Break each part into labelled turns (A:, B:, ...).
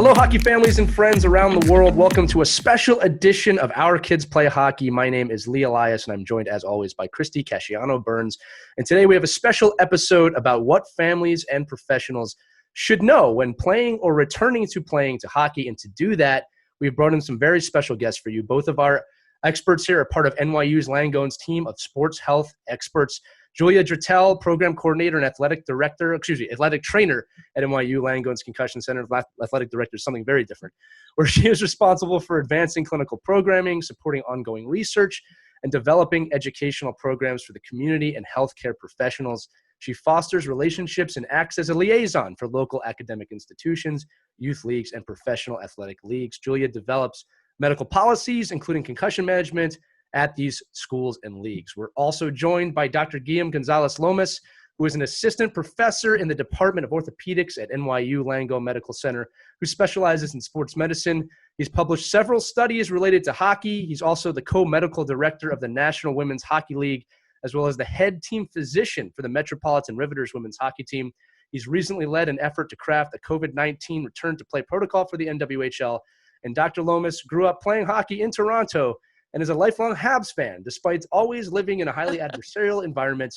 A: Hello, hockey families and friends around the world. Welcome to a special edition of Our Kids Play Hockey. My name is Lee Elias, and I'm joined, as always, by Christy Casciano-Burns. And today we have a special episode about what families and professionals should know when playing or returning to playing to hockey. And to do that, we've brought in some very special guests for you. Both of our experts here are part of NYU's Langone's team of sports health experts. Julia Drattell, program coordinator and athletic trainer at NYU Langone's Concussion Center. Athletic director is something very different, where she is responsible for advancing clinical programming, supporting ongoing research, and developing educational programs for the community and healthcare professionals. She fosters relationships and acts as a liaison for local academic institutions, youth leagues, and professional athletic leagues. Julia develops medical policies, including concussion management, at these schools and leagues. We're also joined by Dr. Guillem Gonzalez-Lomas, who is an assistant professor in the Department of Orthopedics at NYU Langone Medical Center, who specializes in sports medicine. He's published several studies related to hockey. He's also the co-medical director of the National Women's Hockey League, as well as the head team physician for the Metropolitan Riveters women's hockey team. He's recently led an effort to craft a COVID-19 return to play protocol for the NWHL. And Dr. Lomas grew up playing hockey in Toronto and is a lifelong Habs fan, despite always living in a highly adversarial environment.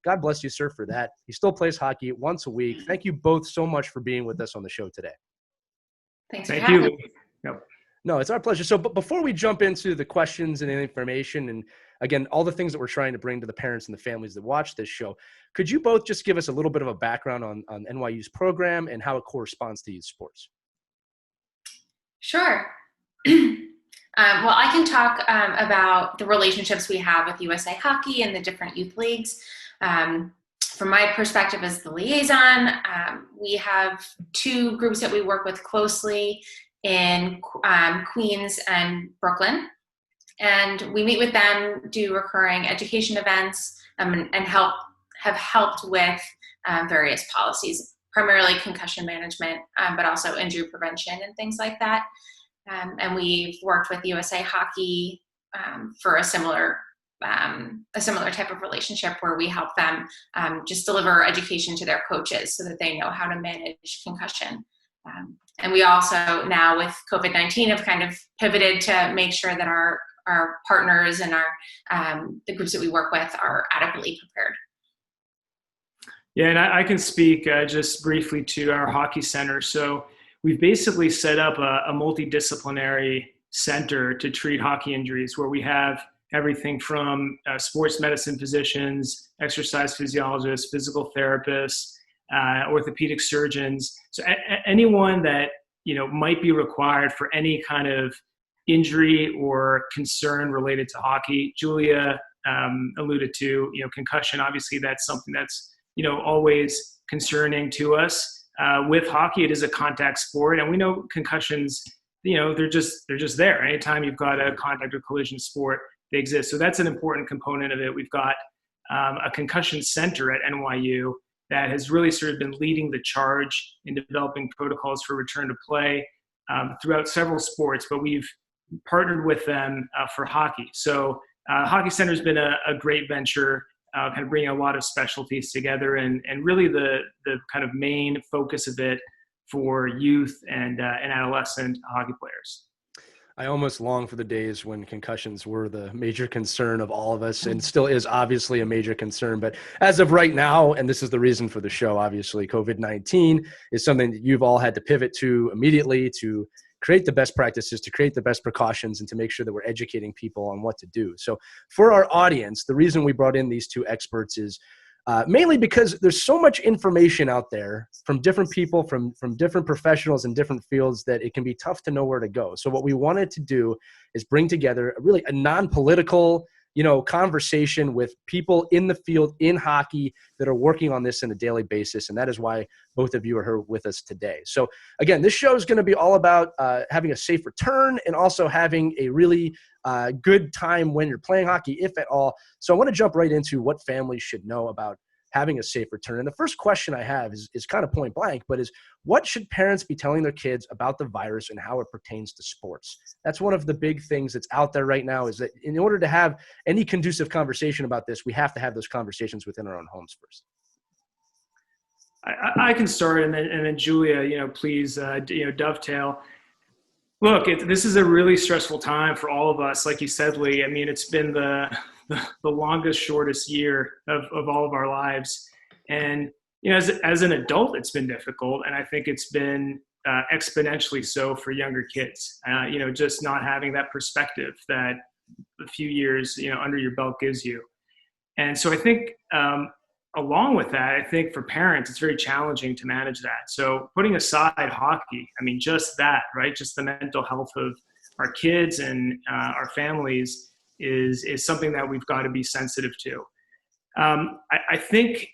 A: God bless you, sir, for that. He still plays hockey once a week. Thank you both so much for being with us on the show today.
B: Thanks for having me.
A: Yep. No, it's our pleasure. So but before we jump into the questions and information, and again, all the things that we're trying to bring to the parents and the families that watch this show, could you both just give us a little bit of a background on NYU's program and how it corresponds to youth sports?
B: Sure. Well, I can talk about the relationships we have with USA Hockey and the different youth leagues. From my perspective as the liaison, we have two groups that we work with closely in Queens and Brooklyn. And we meet with them, do recurring education events, and have helped with various policies, primarily concussion management, but also injury prevention and things like that. And we've worked with USA Hockey for a similar type of relationship where we help them just deliver education to their coaches so that they know how to manage concussion. And we also now with COVID-19 have kind of pivoted to make sure that our partners and the groups that we work with are adequately prepared.
C: Yeah, and I can speak just briefly to our hockey center. So we've basically set up a multidisciplinary center to treat hockey injuries where we have everything from sports medicine physicians, exercise physiologists, physical therapists, orthopedic surgeons. So anyone that might be required for any kind of injury or concern related to hockey. Julia alluded to, concussion. Obviously, that's something that's always concerning to us. With hockey, it is a contact sport, and we know concussions, they're just there. Anytime you've got a contact or collision sport, they exist. So that's an important component of it. We've got a concussion center at NYU that has really sort of been leading the charge in developing protocols for return to play throughout several sports, but we've partnered with them for hockey. So Hockey Center has been a great venture, kind of bringing a lot of specialties together, and really the kind of main focus of it for youth and adolescent hockey players.
A: I almost long for the days when concussions were the major concern of all of us, and still is obviously a major concern. But as of right now, and this is the reason for the show, obviously COVID-19 is something that you've all had to pivot to immediately to create the best practices, to create the best precautions, and to make sure that we're educating people on what to do. So for our audience, the reason we brought in these two experts is mainly because there's so much information out there from different people, from different professionals in different fields, that it can be tough to know where to go. So what we wanted to do is bring together a non-political, conversation with people in the field in hockey that are working on this on a daily basis. And that is why both of you are here with us today. So again, this show is going to be all about having a safe return and also having a really good time when you're playing hockey, if at all. So I want to jump right into what families should know about having a safe return. And the first question I have is kind of point blank, but is what should parents be telling their kids about the virus and how it pertains to sports? That's one of the big things that's out there right now, is that in order to have any conducive conversation about this, we have to have those conversations within our own homes first.
C: I can start, and then Julia, please, dovetail. Look, this is a really stressful time for all of us. Like you said, Lee, I mean, it's been the longest, shortest year of all of our lives. And, as an adult, it's been difficult. And I think it's been exponentially so for younger kids, just not having that perspective that a few years, under your belt gives you. And so I think, along with that, I think for parents, it's very challenging to manage that. So putting aside hockey, I mean, just that, right? Just the mental health of our kids and our families is something that we've got to be sensitive to. I think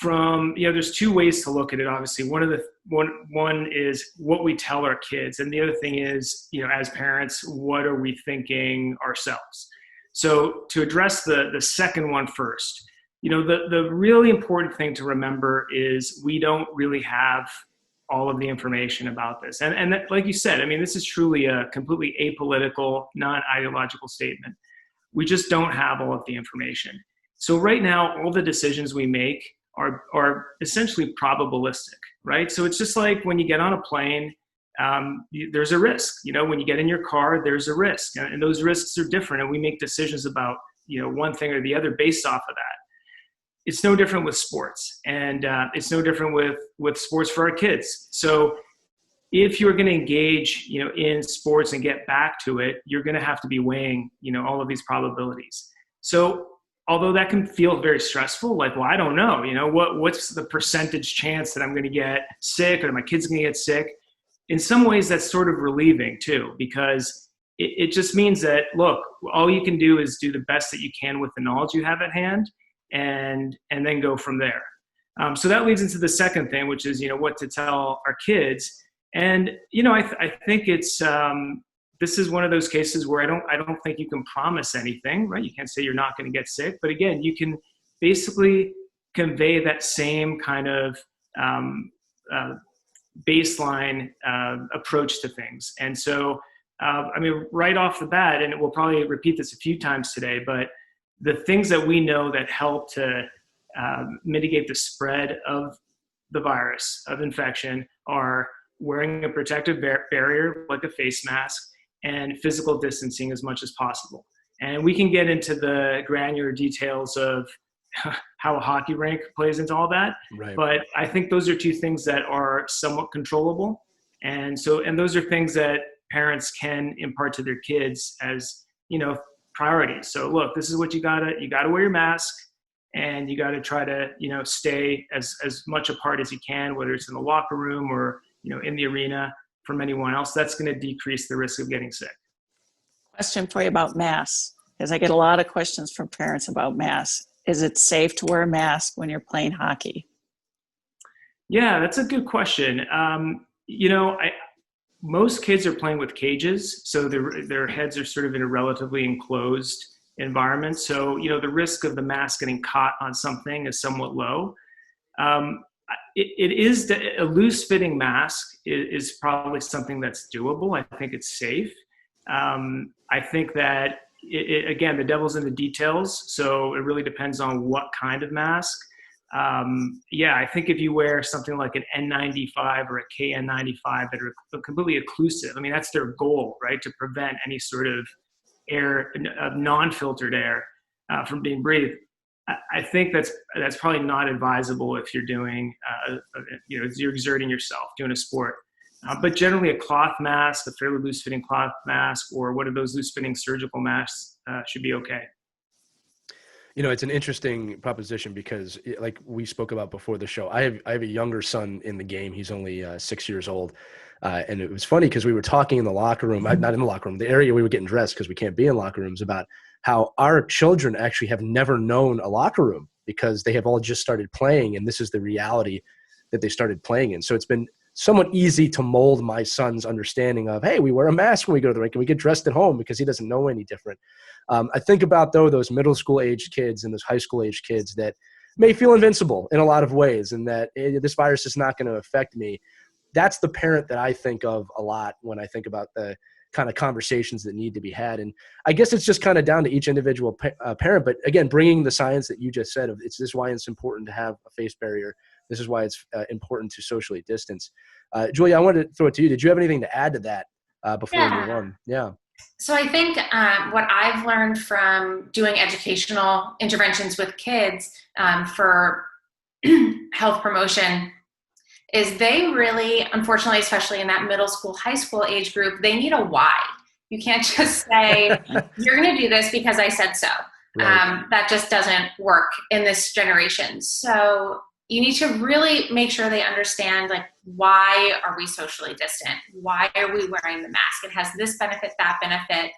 C: there's two ways to look at it. Obviously, one is what we tell our kids, and the other thing is, as parents, what are we thinking ourselves? So to address the second one first, the really important thing to remember is we don't really have all of the information about this. And that, like you said, I mean, this is truly a completely apolitical, non-ideological statement. We just don't have all of the information. So right now, all the decisions we make are essentially probabilistic, right? So it's just like when you get on a plane, there's a risk. When you get in your car, there's a risk. And those risks are different. And we make decisions about, one thing or the other based off of that. It's no different with sports, and it's no different with sports for our kids. So if you're going to engage, in sports and get back to it, you're going to have to be weighing, all of these probabilities. So although that can feel very stressful, like, well, I don't know, what's the percentage chance that I'm going to get sick or my kid's going to get sick? In some ways, that's sort of relieving too, because it just means that, look, all you can do is do the best that you can with the knowledge you have at hand, and then go from there. So that leads into the second thing, which is, what to tell our kids. And, I think it's, this is one of those cases where I don't think you can promise anything, right? You can't say you're not going to get sick, but again, you can basically convey that same kind of baseline approach to things. And so, right off the bat, and we'll probably repeat this a few times today, but the things that we know that help to mitigate the spread of the virus, of infection, are wearing a protective barrier like a face mask and physical distancing as much as possible. And we can get into the granular details of how a hockey rink plays into all that. Right. But I think those are two things that are somewhat controllable. And those are things that parents can impart to their kids as, priorities. So look, this is what you gotta wear your mask, and you gotta try to, stay as much apart as you can, whether it's in the locker room or, in the arena from anyone else. That's going to decrease the risk of getting sick.
D: Question for you about masks, because I get a lot of questions from parents about masks. Is it safe to wear a mask when you're playing hockey?
C: Yeah, that's a good question. Most kids are playing with cages, so their heads are sort of in a relatively enclosed environment. So, the risk of the mask getting caught on something is somewhat low. It is a loose-fitting mask is probably something that's doable. I think it's safe. I think that, again, the devil's in the details, so it really depends on what kind of mask. I think if you wear something like an N95 or a KN95 that are completely occlusive, that's their goal, right? To prevent any sort of air, non-filtered air from being breathed. I think that's probably not advisable if you're doing, you're exerting yourself, doing a sport. But generally a cloth mask, a fairly loose-fitting cloth mask, or one of those loose-fitting surgical masks should be okay.
A: It's an interesting proposition because, like we spoke about before the show, I have a younger son in the game. He's only 6 years old. And it was funny because we were talking in the locker room, not in the locker room, the area we were getting dressed because we can't be in locker rooms, about how our children actually have never known a locker room because they have all just started playing, and this is the reality that they started playing in. So it's been somewhat easy to mold my son's understanding of, hey, we wear a mask when we go to the rink and we get dressed at home because he doesn't know any different. I think about, though, those middle school age kids and those high school age kids that may feel invincible in a lot of ways and that this virus is not going to affect me. That's the parent that I think of a lot when I think about the kind of conversations that need to be had. And I guess it's just kind of down to each individual parent. But again, bringing the science that you just said of this is why it's important to have a face barrier This is why it's important to socially distance. Julia, I wanted to throw it to you. Did you have anything to add to that before we move on? Yeah.
B: So I think what I've learned from doing educational interventions with kids for health promotion is they really, unfortunately, especially in that middle school, high school age group, they need a why. You can't just say, you're going to do this because I said so. Right. That just doesn't work in this generation. So you need to really make sure they understand, like, why are we socially distant? Why are we wearing the mask? It has this benefit, that benefit.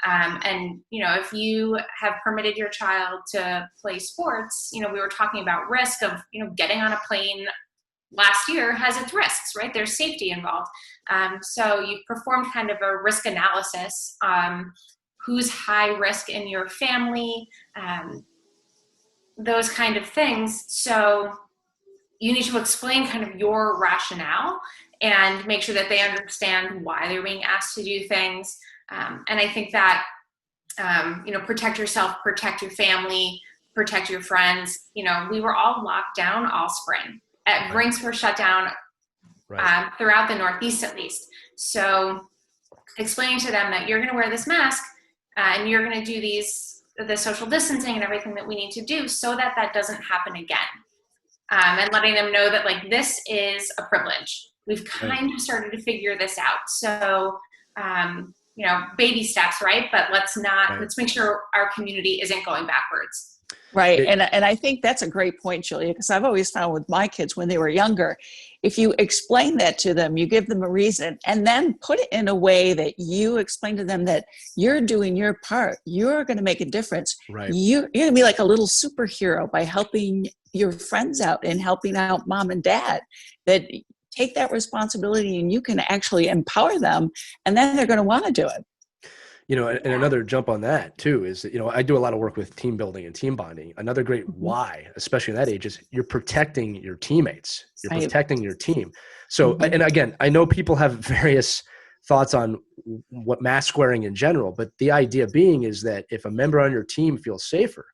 B: And, if you have permitted your child to play sports, we were talking about risk of, getting on a plane last year has its risks, right? There's safety involved. So you've performed kind of a risk analysis, who's high risk in your family, those kind of things. So you need to explain kind of your rationale and make sure that they understand why they're being asked to do things. And I think that, protect yourself, protect your family, protect your friends. We were all locked down all spring. Rinks were shut down throughout the Northeast, at least. So explaining to them that you're going to wear this mask and you're going to do the social distancing and everything that we need to do so that that doesn't happen again. And letting them know that, like, this is a privilege. We've kind of started to figure this out. So, baby steps, right? But let's make sure our community isn't going backwards.
D: Right. And I think that's a great point, Julia, because I've always found with my kids when they were younger, if you explain that to them, you give them a reason, and then put it in a way that you explain to them that you're doing your part, you're going to make a difference.
A: Right.
D: You're going to be like a little superhero by helping your friends out and helping out mom and dad, that take that responsibility and you can actually empower them, and then they're going to want to do it.
A: And another jump on that too is, I do a lot of work with team building and team bonding. Another great why, especially in that age, is you're protecting your teammates. You're protecting your team. So, and again, I know people have various thoughts on what mask wearing in general, but the idea being is that if a member on your team feels safer,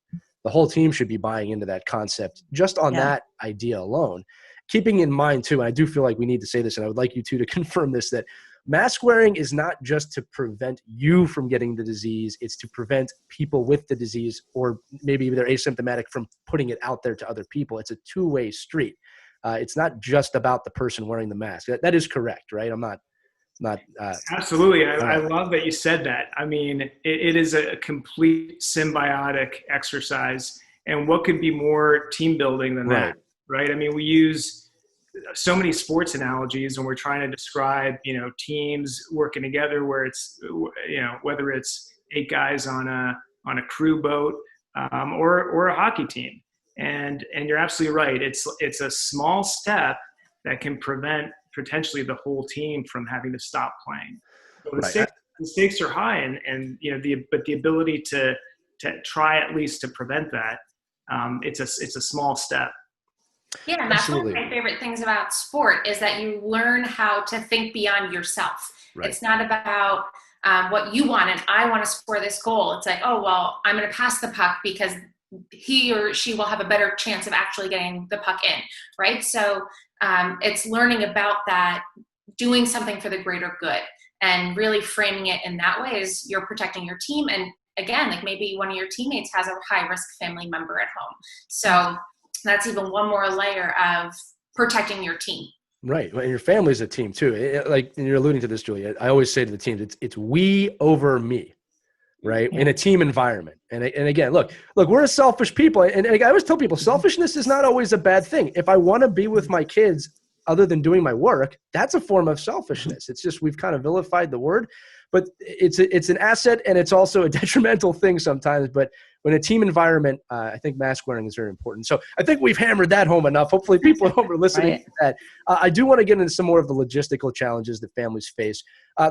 A: the whole team should be buying into that concept just on that idea alone. Keeping in mind too, and I do feel like we need to say this, and I would like you two to confirm this, that mask wearing is not just to prevent you from getting the disease. It's to prevent people with the disease, or maybe they're asymptomatic, from putting it out there to other people. It's a two-way street. It's not just about the person wearing the mask. That is correct, right? I'm not.
C: Absolutely. I love that you said that. I mean, it is a complete symbiotic exercise. And what could be more team building than that, right? I mean, we use so many sports analogies when we're trying to describe, teams working together, where it's, whether it's 8 guys on a crew boat, or a hockey team. And you're absolutely right. It's a small step that can prevent potentially the whole team from having to stop playing. So the stakes are high, and but the ability to try at least to prevent that, it's a small step.
B: Yeah, and that's one of my favorite things about sport, is that you learn how to think beyond yourself. Right. It's not about what you want and I want to score this goal. It's like, oh, well, I'm going to pass the puck because he or she will have a better chance of actually getting the puck in, right? So it's learning about that, doing something for the greater good, and really framing it in that way is you're protecting your team. And again, like, maybe one of your teammates has a high-risk family member at home. So that's even one more layer of protecting your team.
A: Right. And your family's a team too. And you're alluding to this, Julia. I always say to the teams, it's we over me, right? In a team environment. And again, look, we're a selfish people. And I always tell people, selfishness is not always a bad thing. If I want to be with my kids other than doing my work, that's a form of selfishness. It's just, we've kind of vilified the word, but it's an asset, and it's also a detrimental thing sometimes. But when a team environment, I think mask wearing is very important. So I think we've hammered that home enough. Hopefully people at home are listening to that. I do want to get into some more of the logistical challenges that families face.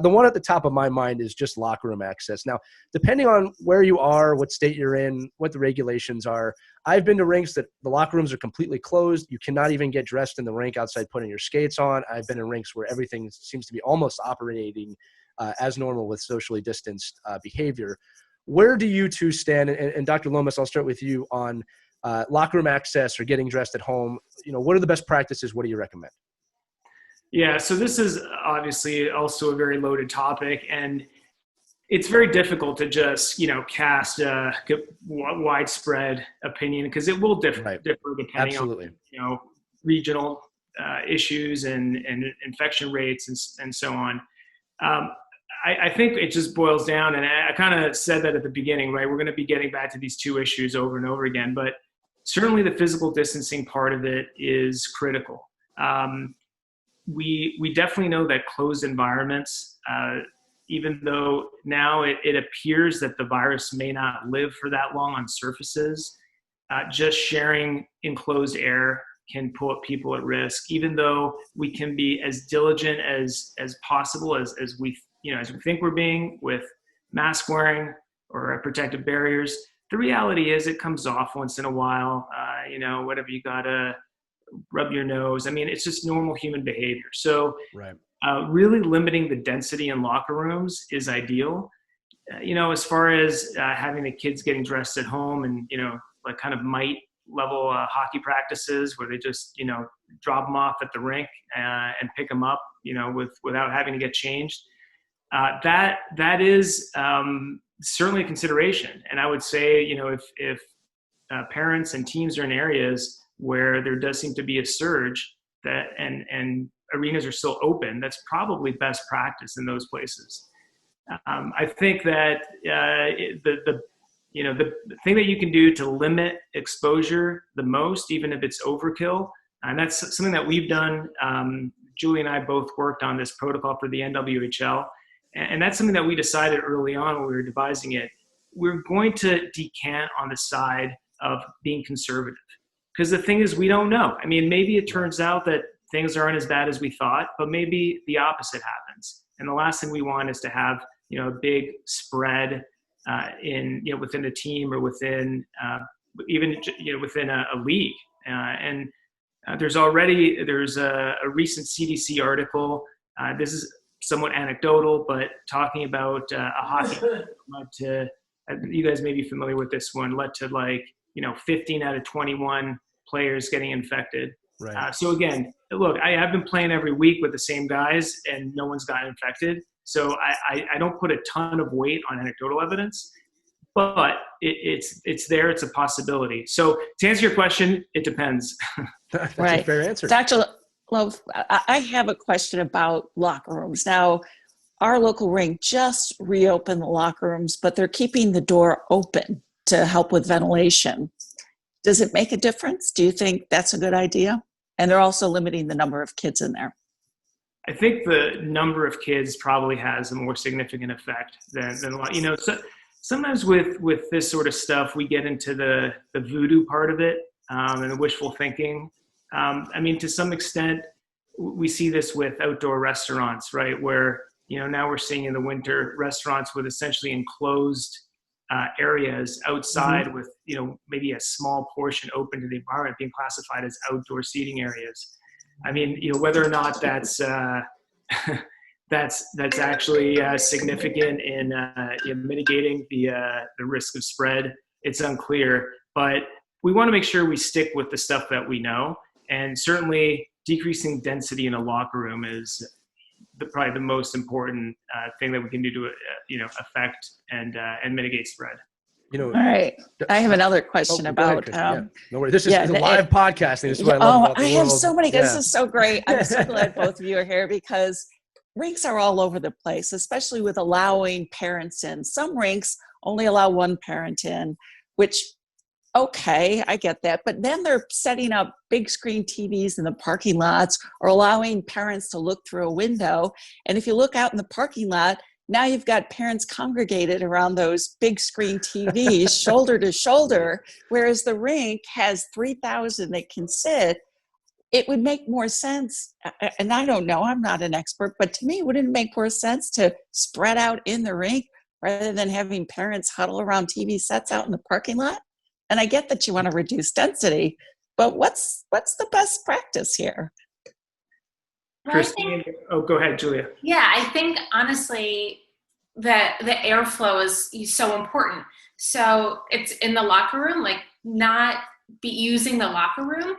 A: The one at the top of my mind is just locker room access. Now, depending on where you are, what state you're in, what the regulations are, I've been to rinks that the locker rooms are completely closed. You cannot even get dressed in the rink outside putting your skates on. I've been in rinks where everything seems to be almost operating as normal with socially distanced behavior. Where do you two stand? And Dr. Lomas, I'll start with you on locker room access or getting dressed at home, what are the best practices? What do you recommend?
C: Yeah, so this is obviously also a very loaded topic, and it's very difficult to just, cast a widespread opinion, because it will differ depending
A: Absolutely.
C: on, regional issues and infection rates and so on. I think it just boils down, and I kind of said that at the beginning, right? We're going to be getting back to these two issues over and over again, but certainly the physical distancing part of it is critical. We definitely know that closed environments, even though now it appears that the virus may not live for that long on surfaces, just sharing enclosed air can put people at risk, even though we can be as diligent as possible as we think we're being with mask wearing or protective barriers. The reality is it comes off once in a while, whatever, you gotta rub your nose. I mean, it's just normal human behavior. So really limiting the density in locker rooms is ideal. As far as having the kids getting dressed at home and, like kind of mite level hockey practices where they just, drop them off at the rink and pick them up, without having to get changed. That is certainly a consideration. And I would say, if parents and teams are in areas where there does seem to be a surge and arenas are still open, that's probably best practice in those places. I think that the thing that you can do to limit exposure the most, even if it's overkill, and that's something that we've done. Julie and I both worked on this protocol for the NWHL, and that's something that we decided early on when we were devising it. We're going to decant on the side of being conservative, because the thing is, we don't know. I mean, maybe it turns out that things aren't as bad as we thought, but maybe the opposite happens. And the last thing we want is to have, a big spread within a team or within even within a league. There's a recent CDC article. This is somewhat anecdotal, but talking about a hockey led to, you guys may be familiar with this one, led to 15 out of 21 players getting infected.
A: Right.
C: So again, look, I have been playing every week with the same guys and no one's gotten infected. So I don't put a ton of weight on anecdotal evidence, but it's there. It's a possibility. So to answer your question, it depends.
A: That's a fair answer.
D: Dr. Love, I have a question about locker rooms. Now, our local rink just reopened the locker rooms, but they're keeping the door open to help with ventilation. Does it make a difference? Do you think that's a good idea? And they're also limiting the number of kids in there.
C: I think the number of kids probably has a more significant effect than a lot. So sometimes with this sort of stuff, we get into the voodoo part of it and the wishful thinking. I mean, to some extent, we see this with outdoor restaurants, right? Where, now we're seeing in the winter restaurants with essentially enclosed areas outside with, maybe a small portion open to the environment being classified as outdoor seating areas. I mean, whether or not that's actually significant in mitigating the risk of spread, it's unclear. But we want to make sure we stick with the stuff that we know, and certainly decreasing density in a locker room is probably the most important thing that we can do to affect and mitigate spread.
D: All right. I have another question about.
A: No worries. This is a live podcasting. This is what I love about the
D: I
A: world.
D: have so many. This is so great. I'm so glad both of you are here, because rinks are all over the place, especially with allowing parents in. Some rinks only allow one parent in, which, okay, I get that. But then they're setting up big screen TVs in the parking lots or allowing parents to look through a window. And if you look out in the parking lot, now you've got parents congregated around those big screen TVs, shoulder to shoulder, whereas the rink has 3,000 that can sit. It would make more sense, and I don't know, I'm not an expert, but to me, wouldn't it make more sense to spread out in the rink rather than having parents huddle around TV sets out in the parking lot? And I get that you want to reduce density, but what's the best practice here?
B: Well,
C: go ahead, Julia.
B: Yeah, I think honestly that the airflow is so important. So it's in the locker room, like not be using the locker room,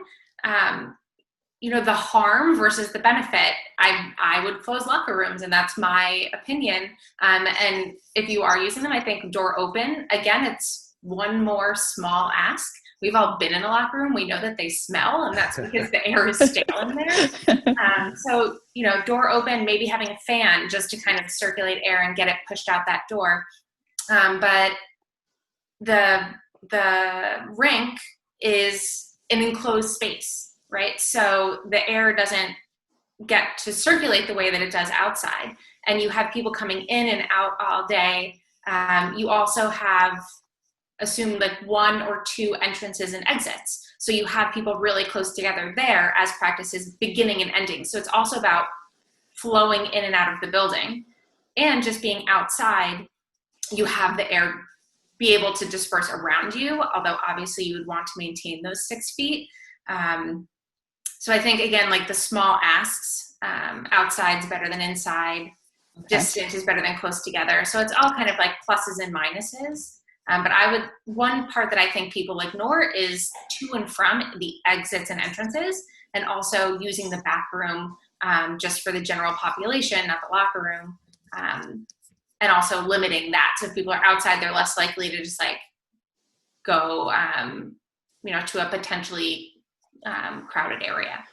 B: the harm versus the benefit, I would close locker rooms, and that's my opinion. And if you are using them, I think door open, again, it's one more small ask. We've all been in a locker room. We know that they smell, and that's because the air is stale in there. So, door open, maybe having a fan just to kind of circulate air and get it pushed out that door. But the rink is an enclosed space, right? So the air doesn't get to circulate the way that it does outside. And you have people coming in and out all day. You also have, assume like 1 or 2 entrances and exits. So you have people really close together there as practice is beginning and ending. So it's also about flowing in and out of the building. And just being outside, you have the air be able to disperse around you, although obviously you would want to maintain those 6 feet. So I think, again, like the small asks, outside's better than inside, distant is better than close together. So it's all kind of like pluses and minuses. But one part that I think people ignore is to and from the exits and entrances, and also using the back room just for the general population, not the locker room. And also limiting that. So if people are outside, they're less likely to just like go, to a potentially crowded area.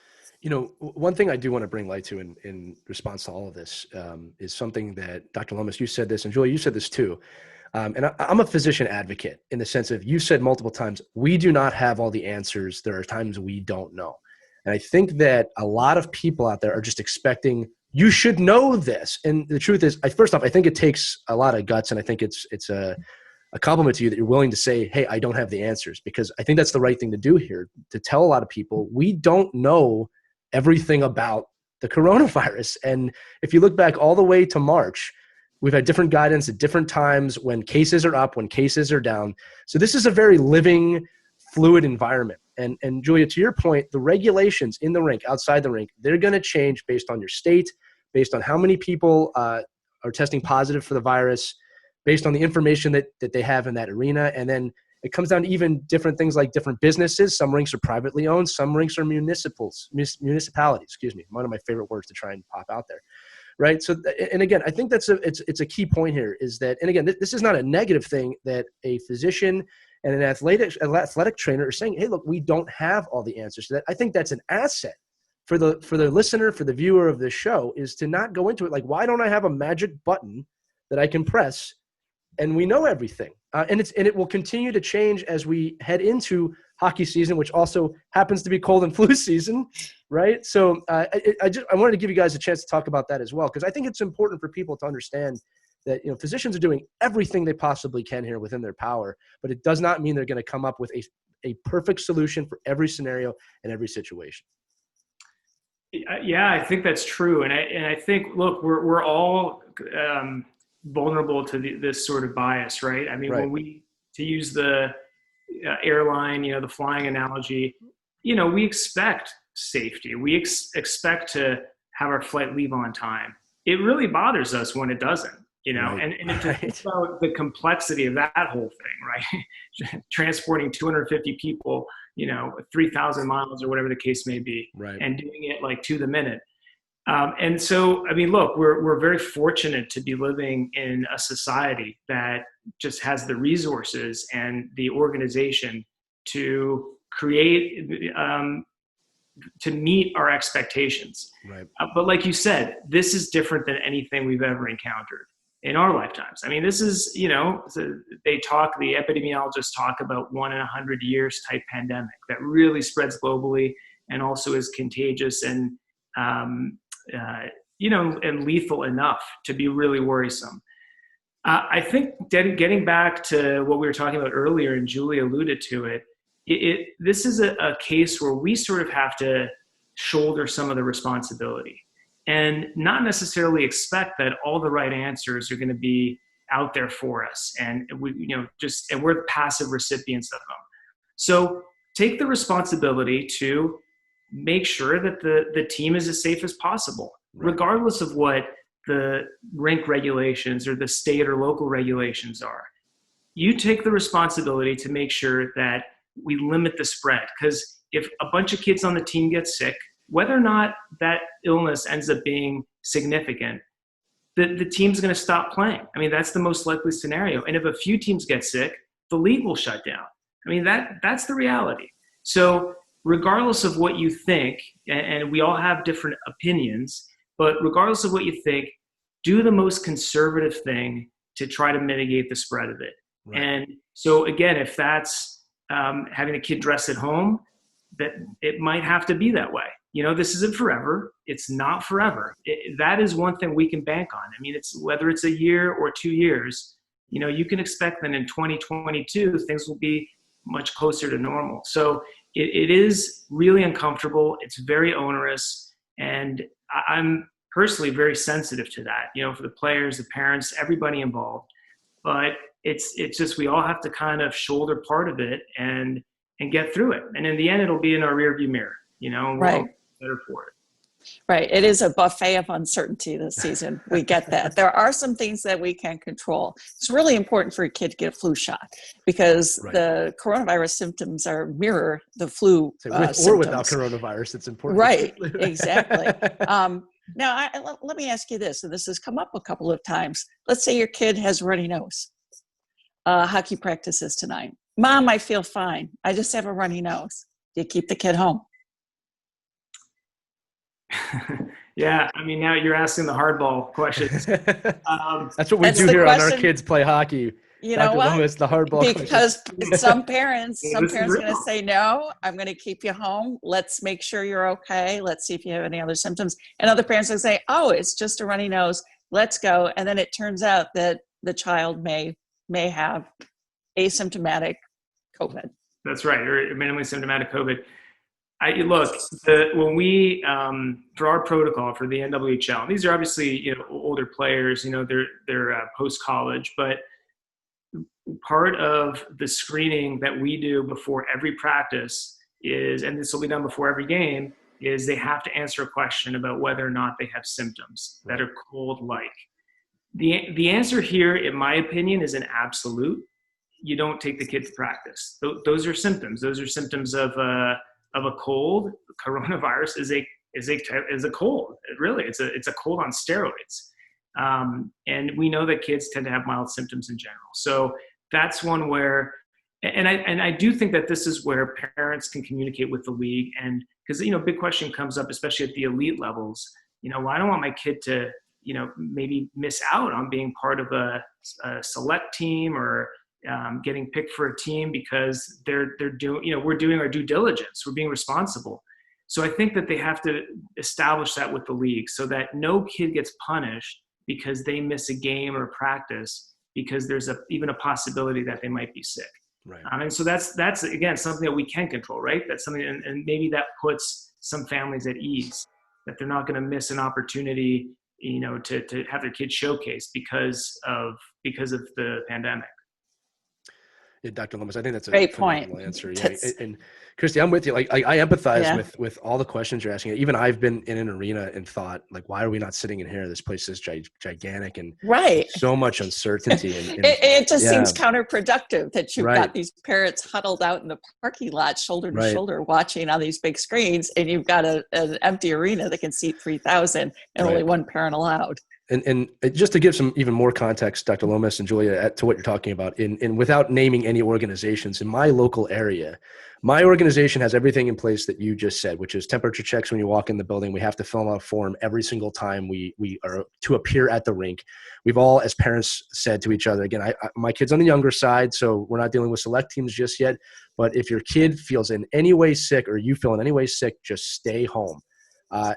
A: One thing I do want to bring light to in response to all of this is something that Dr. Lomas, you said this, and Julia, you said this too. And I'm a physician advocate in the sense of, you said multiple times, we do not have all the answers. There are times we don't know. And I think that a lot of people out there are just expecting, you should know this. And the truth is, first off, I think it takes a lot of guts, and I think it's a compliment to you that you're willing to say, hey, I don't have the answers, because I think that's the right thing to do here, to tell a lot of people, we don't know everything about the coronavirus. And if you look back all the way to March, we've had different guidance at different times when cases are up, when cases are down. So this is a very living, fluid environment. And Julia, to your point, the regulations in the rink, outside the rink, they're going to change based on your state, based on how many people are testing positive for the virus, based on the information that they have in that arena. And then it comes down to even different things like different businesses. Some rinks are privately owned. Some rinks are municipalities, excuse me. One of my favorite words to try and pop out there. Right. So, and again, I think it's a key point here is that, and again, this is not a negative thing that a physician and an athletic trainer are saying, hey, look, we don't have all the answers to that. I think that's an asset for the listener, for the viewer of this show, is to not go into it like, why don't I have a magic button that I can press and we know everything? And it will continue to change as we head into hockey season, which also happens to be cold and flu season, right? So I wanted to give you guys a chance to talk about that as well, because I think it's important for people to understand that physicians are doing everything they possibly can here within their power, but it does not mean they're going to come up with a perfect solution for every scenario and every situation.
C: Yeah, I think that's true, and I think, look, we're all vulnerable to this sort of bias, right? I mean,
A: right.
C: When to use the airline, the flying analogy, we expect safety. We expect to have our flight leave on time. It really bothers us when it doesn't,
A: Right.
C: and if you think about the complexity of that whole thing, right? Transporting 250 people, 3,000 miles or whatever the case may be,
A: right.
C: And doing it like to the minute. And so, I mean, look, we're very fortunate to be living in a society that just has the resources and the organization to create, to meet our expectations.
A: Right.
C: But like you said, this is different than anything we've ever encountered in our lifetimes. I mean, this is, the epidemiologists talk about 1 in 100 years type pandemic that really spreads globally and also is contagious and, and lethal enough to be really worrisome. I think getting back to what we were talking about earlier, and Julie alluded to it, this is a case where we sort of have to shoulder some of the responsibility and not necessarily expect that all the right answers are going to be out there for us. And we're the passive recipients of them. So take the responsibility to make sure that the team is as safe as possible, regardless of what the rink regulations or the state or local regulations are. You take the responsibility to make sure that we limit the spread. Because if a bunch of kids on the team get sick, whether or not that illness ends up being significant, the team's going to stop playing. I mean, that's the most likely scenario. And if a few teams get sick, the league will shut down. I mean, that's the reality. So regardless of what you think, and we all have different opinions, but regardless of what you think, do the most conservative thing to try to mitigate the spread of it. Right. And so again, if that's having a kid dress at home, that it might have to be that way. You know, this isn't forever. It's not forever. That is one thing we can bank on. I mean, it's whether it's a year or 2 years, you know, you can expect that in 2022, things will be much closer to normal. So it is really uncomfortable. It's very onerous. And I'm personally very sensitive to that, you know, for the players, the parents, everybody involved. But it's just, we all have to kind of shoulder part of it and get through it. And in the end, it'll be in our rearview mirror, you know, and we'll be better for it.
D: Right. It is a buffet of uncertainty this season. We get that. There are some things that we can control. It's really important for a kid to get a flu shot because the coronavirus symptoms mirror the flu symptoms.
A: Or without coronavirus, it's important.
D: Right. Exactly. Now, let me ask you this, and this has come up a couple of times. Let's say your kid has a runny nose. Hockey practice is tonight. Mom, I feel fine. I just have a runny nose. Do you keep the kid home?
C: Yeah, I mean, now you're asking the hardball questions.
A: That's what we do here on Our Kids Play Hockey.
D: You know what?
A: Lomas, the hardball
D: because some parents are going to say, no, I'm going to keep you home. Let's make sure you're okay. Let's see if you have any other symptoms. And other parents will say, oh, it's just a runny nose. Let's go. And then it turns out that the child may have asymptomatic COVID.
C: That's right, or minimally symptomatic COVID. When we for our protocol for the NWHL, these are obviously, you know, older players, you know, they're post college, but part of the screening that we do before every practice is, and this will be done before every game, is they have to answer a question about whether or not they have symptoms that are cold-like. The answer here, in my opinion, is an absolute. You don't take the kid to practice. Those are symptoms. Those are symptoms of a cold. Coronavirus is a cold. Really, it's a cold on steroids. And we know that kids tend to have mild symptoms in general. So that's one where, and I do think that this is where parents can communicate with the league, and because, you know, big question comes up, especially at the elite levels. You know, well, I don't want my kid to, you know, maybe miss out on being part of a select team or getting picked for a team because they're doing, you know, we're doing our due diligence, we're being responsible. So I think that they have to establish that with the league so that no kid gets punished because they miss a game or practice because there's even a possibility that they might be sick. Right. And so that's again something that we can control, right? That's something, and maybe that puts some families at ease that they're not going to miss an opportunity, you know, to have their kids showcased because of the pandemic.
A: Yeah, Dr. Lomas, I think that's a
D: great point.
A: Answer. Yeah. And Christy, I'm with you. Like I empathize with all the questions you're asking. Even I've been in an arena and thought, like, why are we not sitting in here? This place is gigantic and so much uncertainty. And
D: it just seems counterproductive that you've got these parents huddled out in the parking lot, shoulder to shoulder, watching on these big screens, and you've got an empty arena that can seat 3,000 and only one parent allowed.
A: And just to give some even more context, Dr. Lomas and Julia, to what you're talking about, and without naming any organizations, in my local area, my organization has everything in place that you just said, which is temperature checks when you walk in the building. We have to fill out a form every single time we are to appear at the rink. We've all, as parents, said to each other, again, my kid's on the younger side, so we're not dealing with select teams just yet, but if your kid feels in any way sick or you feel in any way sick, just stay home.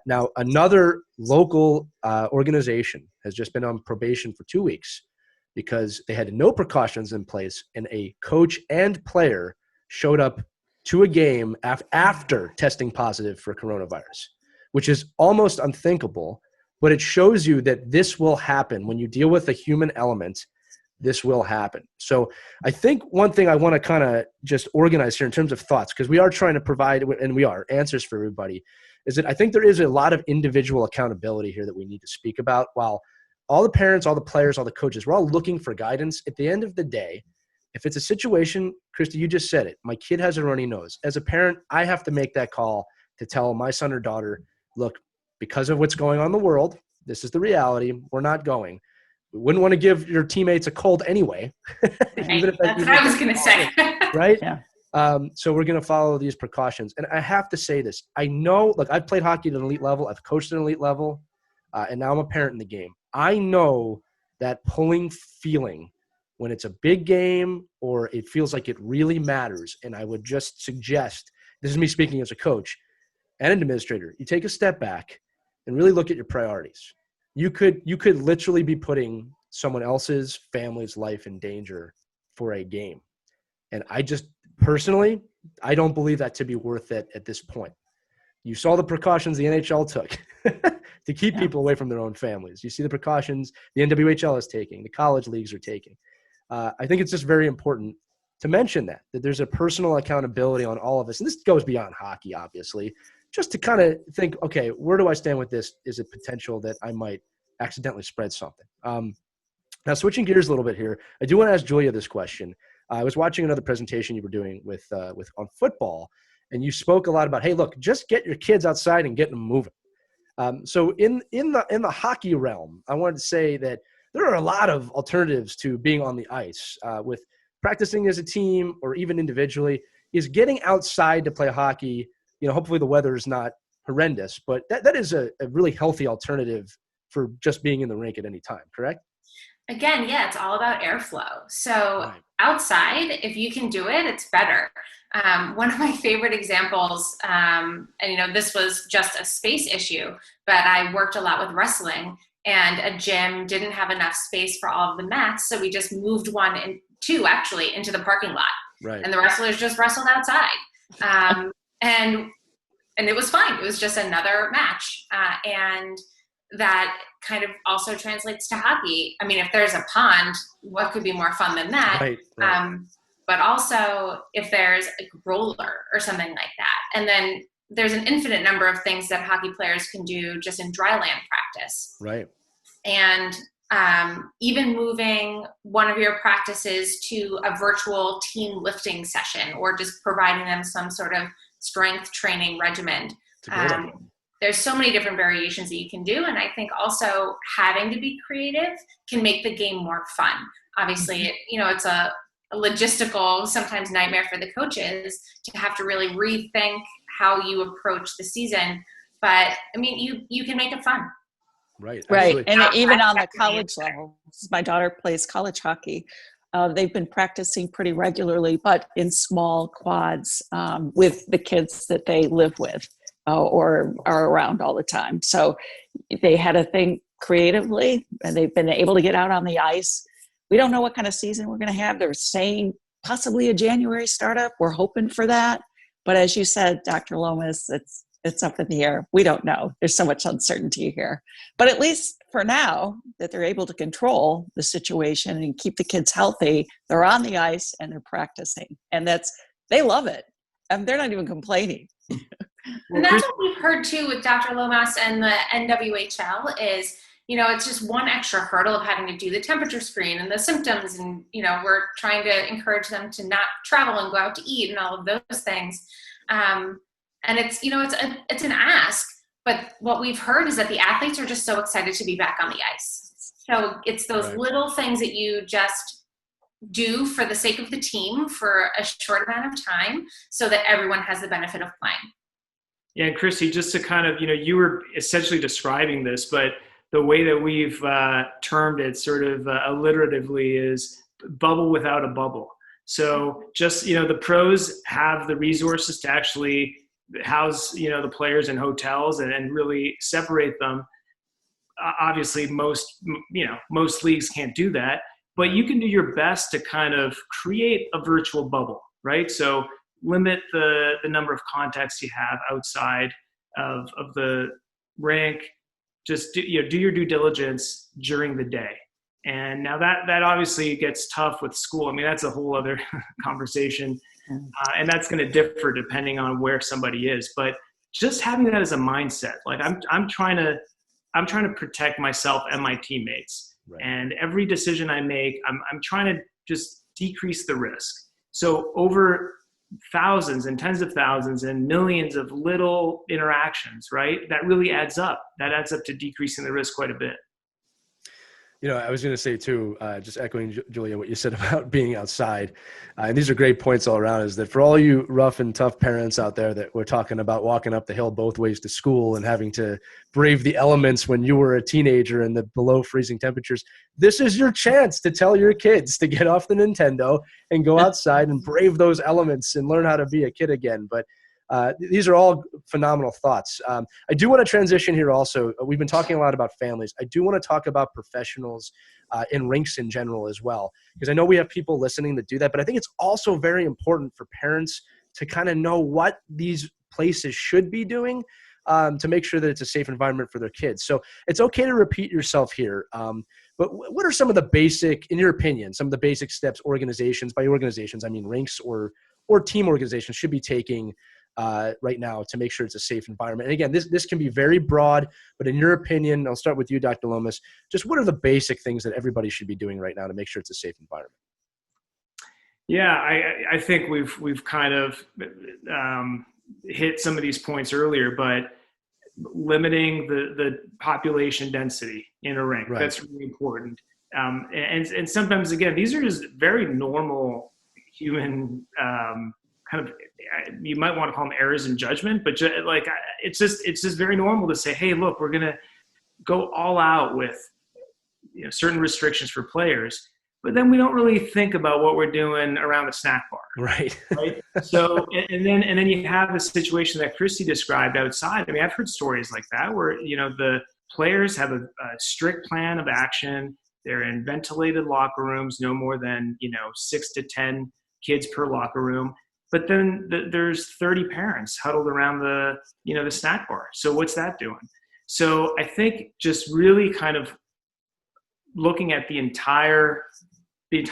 A: Now, another local organization has just been on probation for 2 weeks because they had no precautions in place, and a coach and player showed up to a game after testing positive for coronavirus, which is almost unthinkable, but it shows you that this will happen. When you deal with a human element, this will happen. So I think one thing I want to kind of just organize here in terms of thoughts, because we are trying to provide, and we are, answers for everybody, is that I think there is a lot of individual accountability here that we need to speak about. While all the parents, all the players, all the coaches, we're all looking for guidance, at the end of the day, If it's a situation, Christy, you just said it, my kid has a runny nose. As a parent, I have to make that call to tell my son or daughter, look, because of what's going on in the world, this is the reality. We're not going. We wouldn't want to give your teammates a cold anyway.
B: Even if that's what I was going to say.
A: Right?
D: Yeah.
A: So we're going to follow these precautions. And I have to say this. I know, look, I've played hockey at an elite level. I've coached at an elite level. And now I'm a parent in the game. I know that pulling feeling when it's a big game or it feels like it really matters. And I would just suggest, this is me speaking as a coach and an administrator, you take a step back and really look at your priorities. You could literally be putting someone else's family's life in danger for a game. And I just personally, I don't believe that to be worth it at this point. You saw the precautions the NHL took to keep people away from their own families. You see the precautions the NWHL is taking, the college leagues are taking. I think it's just very important to mention that there's a personal accountability on all of us. And this goes beyond hockey, obviously, just to kind of think, okay, where do I stand with this? Is it potential that I might accidentally spread something? Now, switching gears a little bit here, I do want to ask Julia this question. I was watching another presentation you were doing with on football, and you spoke a lot about, hey, look, just get your kids outside and get them moving. So in the hockey realm, I wanted to say that there are a lot of alternatives to being on the ice with practicing as a team or even individually. Is getting outside to play hockey, hopefully the weather is not horrendous, but that is a really healthy alternative for just being in the rink at any time, correct?
B: Again, yeah, it's all about airflow. So outside, if you can do it, it's better. One of my favorite examples, and this was just a space issue, but I worked a lot with wrestling, and a gym didn't have enough space for all of the mats, so we just moved two into the parking lot.
A: Right.
B: And the wrestlers just wrestled outside. And it was fine. It was just another match. And that kind of also translates to hockey. I mean, if there's a pond, what could be more fun than that?
A: Right.
B: But also if there's a roller or something like that. And then there's an infinite number of things that hockey players can do just in dry land practice.
A: Right.
B: And even moving one of your practices to a virtual team lifting session, or just providing them some sort of strength training regimen. There's so many different variations that you can do. And I think also having to be creative can make the game more fun. Obviously, it's a logistical, sometimes nightmare for the coaches to have to really rethink how you approach the season. But I mean, you can make it fun.
A: Right.
D: Right. And even on the college level, my daughter plays college hockey. They've been practicing pretty regularly, but in small quads with the kids that they live with or are around all the time. So they had to think creatively, and they've been able to get out on the ice. We don't know what kind of season we're going to have. They're saying possibly a January startup. We're hoping for that. But as you said, Dr. Lomas, it's up in the air. We don't know. There's so much uncertainty here. But at least for now, that they're able to control the situation and keep the kids healthy, they're on the ice and they're practicing. And they love it. And they're not even complaining.
B: And that's what we've heard too with Dr. Lomas and the NWHL is, it's just one extra hurdle of having to do the temperature screen and the symptoms. And, we're trying to encourage them to not travel and go out to eat and all of those things. And it's, it's an ask, but what we've heard is that the athletes are just so excited to be back on the ice. So it's those little things that you just do for the sake of the team for a short amount of time so that everyone has the benefit of playing.
C: Yeah, and Christy, just to kind of, you were essentially describing this, but the way that we've termed it sort of alliteratively is bubble without a bubble. So just, the pros have the resources to actually house, the players in hotels and really separate them. Obviously, most leagues can't do that, but you can do your best to kind of create a virtual bubble, right? So limit the number of contacts you have outside of the rink. Just do your due diligence during the day. And now that obviously gets tough with school. I mean, that's a whole other conversation. And that's going to differ depending on where somebody is. But just having that as a mindset, like I'm trying to protect myself and my teammates. Right. And every decision I make, I'm trying to just decrease the risk. So over thousands and tens of thousands and millions of little interactions, right? That really adds up. That adds up to decreasing the risk quite a bit.
A: I was going to say too, just echoing Julia, what you said about being outside. And these are great points all around, is that for all you rough and tough parents out there that we're talking about walking up the hill both ways to school and having to brave the elements when you were a teenager and the below freezing temperatures, this is your chance to tell your kids to get off the Nintendo and go outside and brave those elements and learn how to be a kid again. But these are all phenomenal thoughts. I do want to transition here also. We've been talking a lot about families. I do want to talk about professionals in rinks in general as well, because I know we have people listening that do that, but I think it's also very important for parents to kind of know what these places should be doing to make sure that it's a safe environment for their kids. So it's okay to repeat yourself here. But what are some of the basic, in your opinion, some of the basic steps organizations, by organizations, I mean rinks or team organizations, should be taking right now to make sure it's a safe environment? And again, this can be very broad, but in your opinion, I'll start with you, Dr. Lomas, just what are the basic things that everybody should be doing right now to make sure it's a safe environment?
C: Yeah, I think we've kind of hit some of these points earlier, but limiting the population density in a rink, right, that's really important. And sometimes, again, these are just very normal human kind of, you might want to call them errors in judgment, but it's just very normal to say, hey, look, we're going to go all out with certain restrictions for players, but then we don't really think about what we're doing around the snack bar.
A: Right.
C: Right. So, and then you have the situation that Christie described outside. I mean, I've heard stories like that where, the players have a strict plan of action. They're in ventilated locker rooms, no more than, 6 to 10 kids per locker room. But then there's 30 parents huddled around the snack bar. So what's that doing? So I think just really kind of looking at the entire I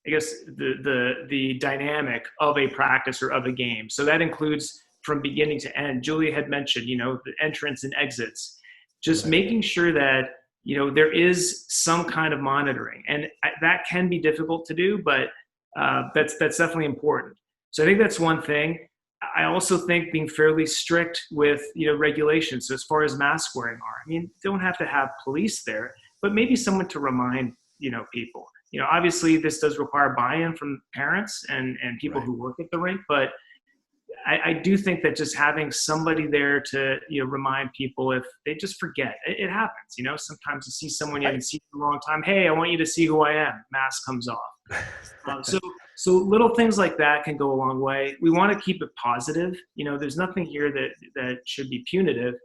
C: guess the dynamic of a practice or of a game. So that includes from beginning to end. Julia had mentioned, the entrance and exits, just making sure that, there is some kind of monitoring, and that can be difficult to do, but that's definitely important. So I think that's one thing. I also think being fairly strict with, regulations. So as far as mask wearing are, I mean, don't have to have police there, but maybe someone to remind, people. Obviously this does require buy-in from parents and people right, who work at the rink, but I do think that just having somebody there to, remind people if they just forget. It happens, sometimes you see someone you haven't seen for a long time. Hey, I want you to see who I am. Mask comes off. So little things like that can go a long way. We want to keep it positive. There's nothing here that should be punitive,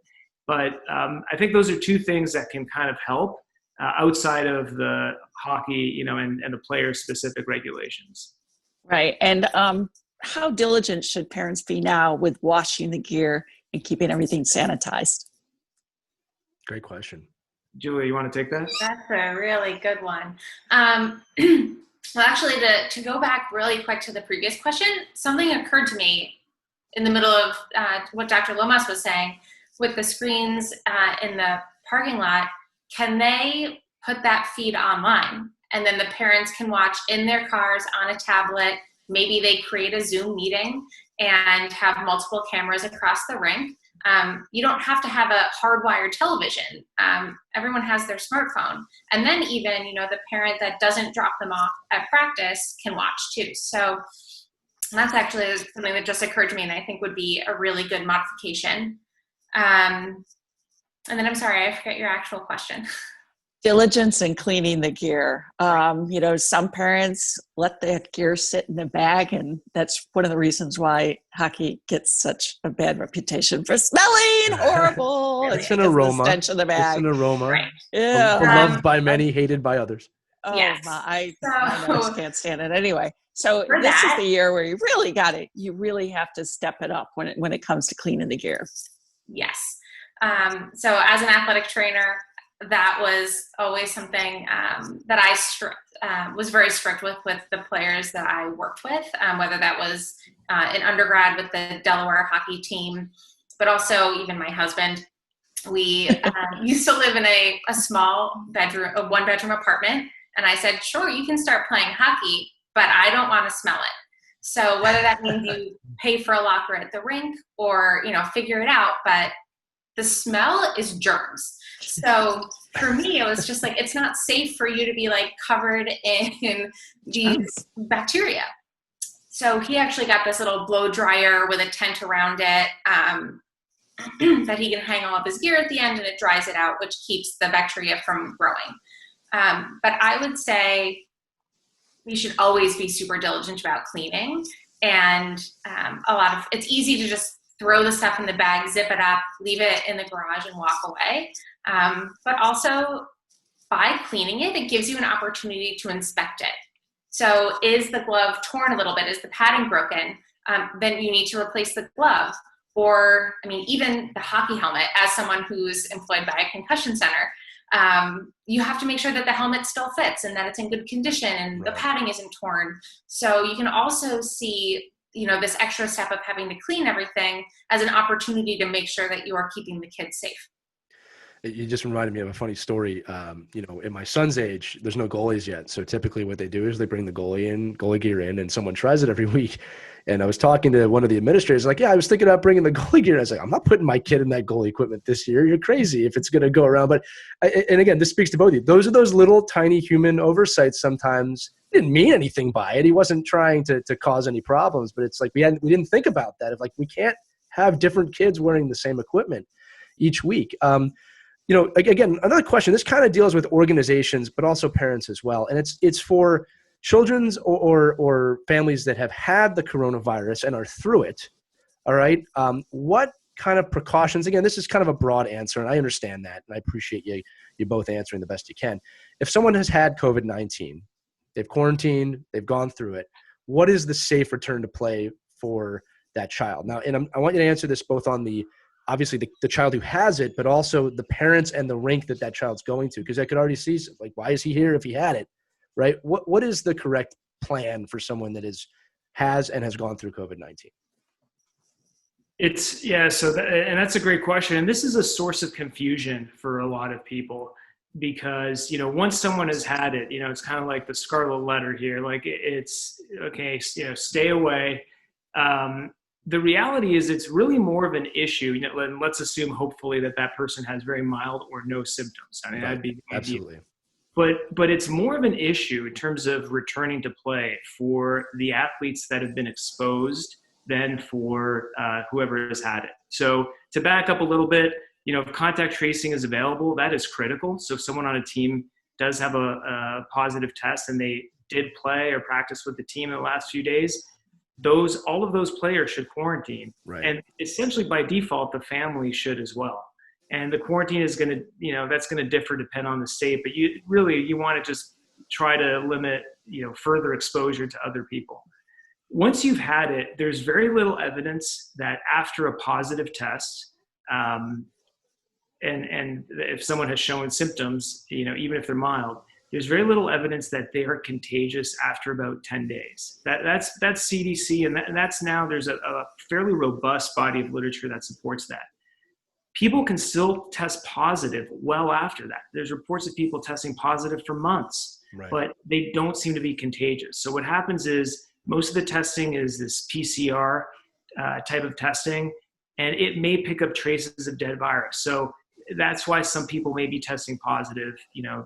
C: but I think those are two things that can kind of help outside of the hockey, and the player-specific regulations.
D: Right. And how diligent should parents be now with washing the gear and keeping everything sanitized?
A: Great question.
C: Julia, you want to take that?
B: That's a really good one. Well, actually, to go back really quick to the previous question, something occurred to me in the middle of what Dr. Lomas was saying with the screens in the parking lot. Can they put that feed online? And then the parents can watch in their cars on a tablet. Maybe they create a Zoom meeting and have multiple cameras across the rink. You don't have to have a hardwired television. Everyone has their smartphone. And then even, the parent that doesn't drop them off at practice can watch too. So that's actually something that just occurred to me and I think would be a really good modification. And then I'm sorry, I forget your actual question.
D: Diligence in cleaning the gear. Some parents let the gear sit in the bag, and that's one of the reasons why hockey gets such a bad reputation for smelling horrible.
A: It's an aroma.
D: The stench of the bag.
A: It's an aroma.
B: Right.
D: Yeah.
A: Beloved by many, hated by others.
D: Oh,
B: yes.
D: I just can't stand it. Anyway, so this is the year where you really got it. You really have to step it up when it comes to cleaning the gear.
B: Yes. So as an athletic trainer, that was always something that I was very strict with the players that I worked with, whether that was in undergrad with the Delaware hockey team, but also even my husband. We used to live in a small bedroom, a one-bedroom apartment, And I said, sure, you can start playing hockey, but I don't want to smell it. So whether that means you pay for a locker at the rink or, figure it out, but the smell is germs. So for me, it was just like, it's not safe for you to be like covered in these bacteria. So he actually got this little blow dryer with a tent around it that he can hang all of his gear at the end, and it dries it out, which keeps the bacteria from growing. But I would say we should always be super diligent about cleaning. And it's easy to just throw the stuff in the bag, zip it up, leave it in the garage and walk away. But also by cleaning it, it gives you an opportunity to inspect it. So is the glove torn a little bit? Is the padding broken? Then you need to replace the glove. Or, even the hockey helmet, as someone who's employed by a concussion center, you have to make sure that the helmet still fits and that it's in good condition and the padding isn't torn. So you can also see, this extra step of having to clean everything as an opportunity to make sure that you are keeping the kids safe.
A: You just reminded me of a funny story. In my son's age, there's no goalies yet. So typically what they do is they bring the goalie gear in, and someone tries it every week. And I was talking to one of the administrators, like, yeah, I was thinking about bringing the goalie gear. I was like, I'm not putting my kid in that goalie equipment this year. You're crazy if it's going to go around. But, and again, this speaks to both of you. Those are those little tiny human oversights sometimes. Didn't mean anything by it. He wasn't trying to cause any problems, but it's like we didn't think about that. Of like, we can't have different kids wearing the same equipment each week. Again, another question, this kind of deals with organizations, but also parents as well. And it's for children's or families that have had the coronavirus and are through it. All right. What kind of precautions, again, this is kind of a broad answer, and I understand that. And I appreciate you both answering the best you can. If someone has had COVID-19, they've quarantined, they've gone through it, what is the safe return to play for that child? Now, and I want you to answer this both on obviously the child who has it, but also the parents and the rink that child's going to, because I could already see, like, why is he here if he had it, right? What is the correct plan for someone that has gone through COVID-19?
C: And that's a great question. And this is a source of confusion for a lot of people because, once someone has had it, it's kind of like the scarlet letter here, like it's okay, stay away. The reality is it's really more of an issue. Let's assume hopefully that person has very mild or no symptoms. I mean, that'd be
A: absolutely.
C: But it's more of an issue in terms of returning to play for the athletes that have been exposed than for whoever has had it. So to back up a little bit, if contact tracing is available, that is critical. So if someone on a team does have a positive test and they did play or practice with the team in the last few days, all of those players should quarantine.
A: Right.
C: And essentially by default, the family should as well. And the quarantine is going to, that's going to differ depend on the state, but you want to just try to limit, further exposure to other people. Once you've had it, there's very little evidence that after a positive test, and if someone has shown symptoms, even if they're mild, there's very little evidence that they are contagious after about 10 days. That's CDC, and that's now there's a fairly robust body of literature that supports that. People can still test positive well after that. There's reports of people testing positive for months,
A: right,
C: but they don't seem to be contagious. So what happens is most of the testing is this PCR type of testing, and it may pick up traces of dead virus. So that's why some people may be testing positive,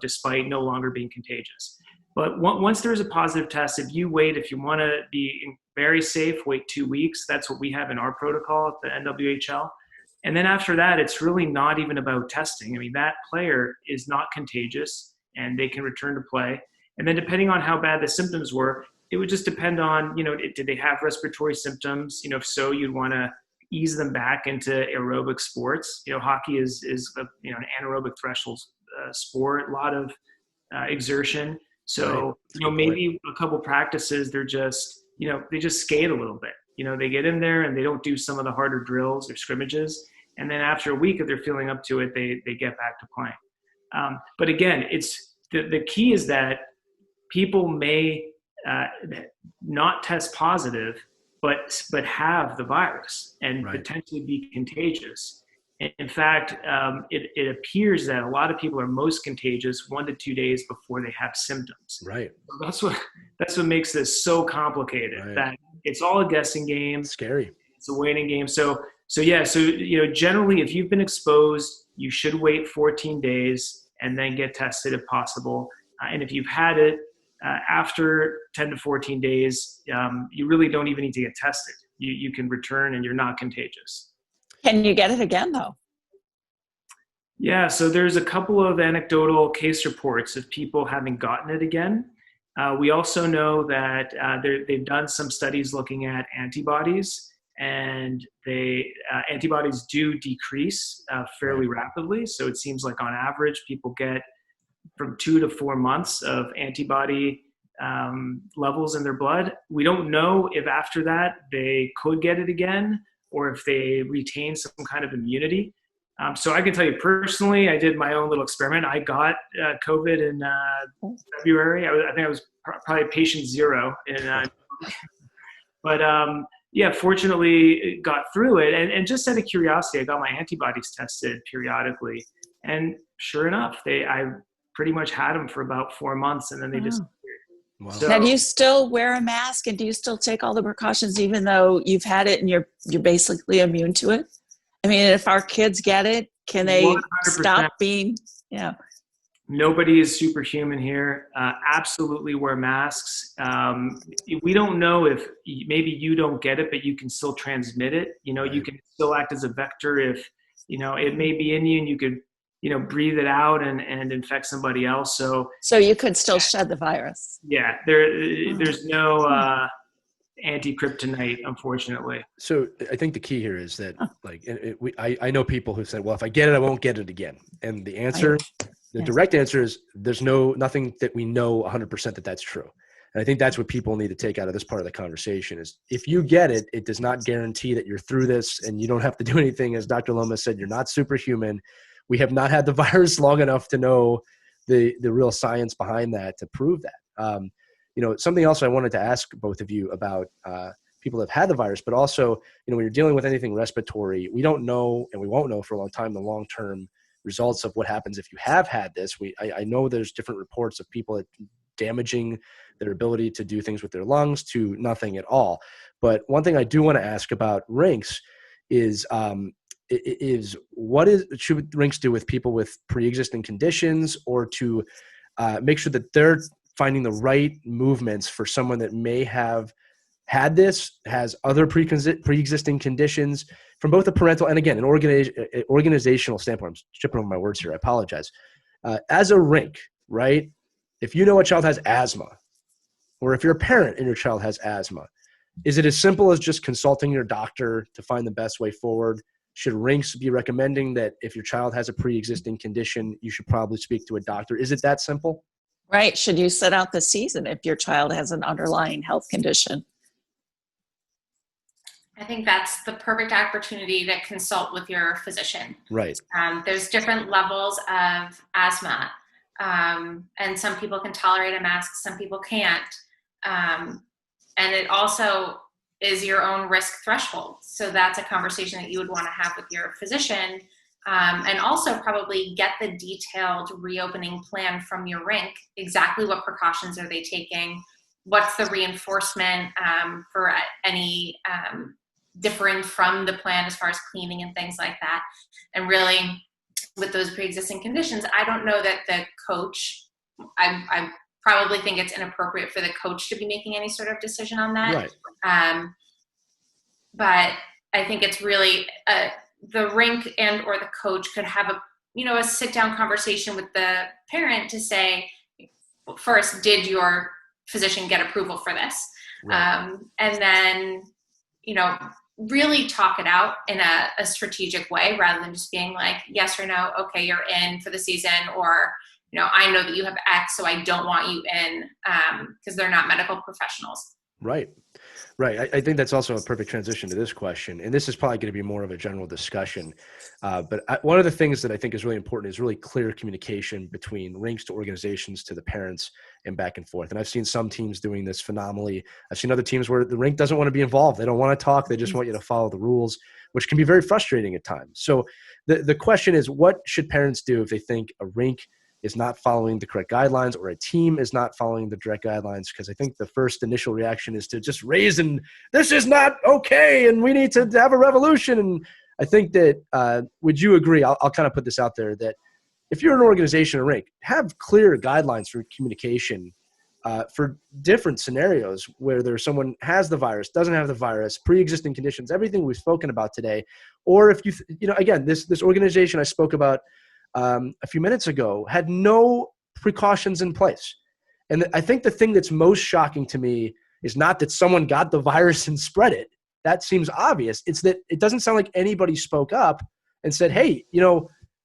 C: despite no longer being contagious. But once there's a positive test, if you want to be very safe, wait 2 weeks. That's what we have in our protocol at the NWHL. And then after that, it's really not even about testing. I mean, that player is not contagious and they can return to play. And then depending on how bad the symptoms were, it would just depend on, did they have respiratory symptoms? If so, you'd want to ease them back into aerobic sports. Hockey is an anaerobic threshold sport, a lot of exertion. So,
A: right.
C: Maybe a couple practices, they're just, they just skate a little bit. They get in there and they don't do some of the harder drills or scrimmages. And then after a week, if they're feeling up to it, they get back to playing. But again, it's the key is that people may not test positive, but have the virus and potentially be contagious. In fact, it appears that a lot of people are most contagious 1 to 2 days before they have symptoms.
A: Right.
C: So that's what makes this so complicated.
A: Right.
C: That it's all a guessing game.
A: Scary.
C: It's a waiting game. So generally, if you've been exposed, you should wait 14 days and then get tested if possible. And if you've had it after 10 to 14 days, you really don't even need to get tested. You can return and you're not contagious.
D: Can you get it again, though?
C: Yeah, so there's a couple of anecdotal case reports of people having gotten it again. We also know that they've done some studies looking at antibodies, and antibodies do decrease fairly rapidly. So it seems like on average, people get from 2 to 4 months of antibody levels in their blood. We don't know if after that they could get it again, or if they retain some kind of immunity. So I can tell you personally, I did my own little experiment. I got COVID in February. I think I was probably patient 0. But fortunately got through it. And just out of curiosity, I got my antibodies tested periodically. And sure enough, I pretty much had them for about 4 months, and then they disappeared.
A: Wow.
C: So,
D: Now, do you still wear a mask, and do you still take all the precautions even though you've had it and you're basically immune to it? I mean, if our kids get it, can they
C: 100%.
D: stop being,
C: Nobody is superhuman here. Absolutely wear masks. We don't know if maybe you don't get it, but you can still transmit it.
A: Right.
C: You can still act as a vector if, it may be in you, and you could, breathe it out and infect somebody else. So
D: you could still shed the virus.
C: yeah, there's no anti-kryptonite, unfortunately.
A: So I think the key here is that, I know people who said, well, if I get it, I won't get it again. And the answer, direct answer is there's nothing that we know 100% that that's true. And I think that's what people need to take out of this part of the conversation is if you get it, it does not guarantee that you're through this and you don't have to do anything. As Dr. Lomas said, you're not superhuman. We have not had the virus long enough to know the real science behind that to prove that. Something else I wanted to ask both of you about people that have had the virus, but also, when you're dealing with anything respiratory, we don't know, and we won't know for a long time, the long-term results of what happens if you have had this. I know there's different reports of people that damaging their ability to do things with their lungs to nothing at all. But one thing I do want to ask about Rinks is should Rinks do with people with pre-existing conditions, or to make sure that they're finding the right movements for someone that may have had this, has other pre-existing conditions from both a parental and, again, an organizational standpoint. I'm tripping over my words here. I apologize. As a Rink, right? If you know a child has asthma, or if you're a parent and your child has asthma, is it as simple as just consulting your doctor to find the best way forward? Should Rinks be recommending that if your child has a pre-existing condition, you should probably speak to a doctor? Is it that simple?
D: Right. Should you sit out the season if your child has an underlying health condition?
B: I think that's the perfect opportunity to consult with your physician.
A: Right.
B: There's different levels of asthma, and some people can tolerate a mask, some people can't. And it also is your own risk threshold. So that's a conversation that you would want to have with your physician, and also probably get the detailed reopening plan from your Rink. Exactly what precautions are they taking? What's the reinforcement for any differing from the plan as far as cleaning and things like that? And really, with those pre-existing conditions, I don't know that the coach, I probably think it's inappropriate for the coach to be making any sort of decision on that.
A: Right.
B: But I think it's really the Rink and or the coach could have a sit-down conversation with the parent to say, first, did your physician get approval for this?
A: Right.
B: And then, really talk it out in a strategic way rather than just being like, yes or no, okay, you're in for the season, or, I know that you have X, so I don't want you in, because they're not medical professionals.
A: Right. Right. I think that's also a perfect transition to this question. And this is probably going to be more of a general discussion. One of the things that I think is really important is really clear communication between rinks to organizations to the parents and back and forth. And I've seen some teams doing this phenomenally. I've seen other teams where the rink doesn't want to be involved. They don't want to talk. They just want you to follow the rules, which can be very frustrating at times. So the question is, what should parents do if they think a rink is not following the correct guidelines or a team is not following the direct guidelines? Because I think the first initial reaction is to just raise and this is not okay and we need to have a revolution. And I think that, would you agree, I'll kind of put this out there, that if you're an organization or rink, have clear guidelines for communication for different scenarios where there's someone has the virus, doesn't have the virus, pre-existing conditions, everything we've spoken about today. Or if again, this organization I spoke about a few minutes ago had no precautions in place. And I think the thing that's most shocking to me is not that someone got the virus and spread it. That seems obvious. It's that it doesn't sound like anybody spoke up and said, hey,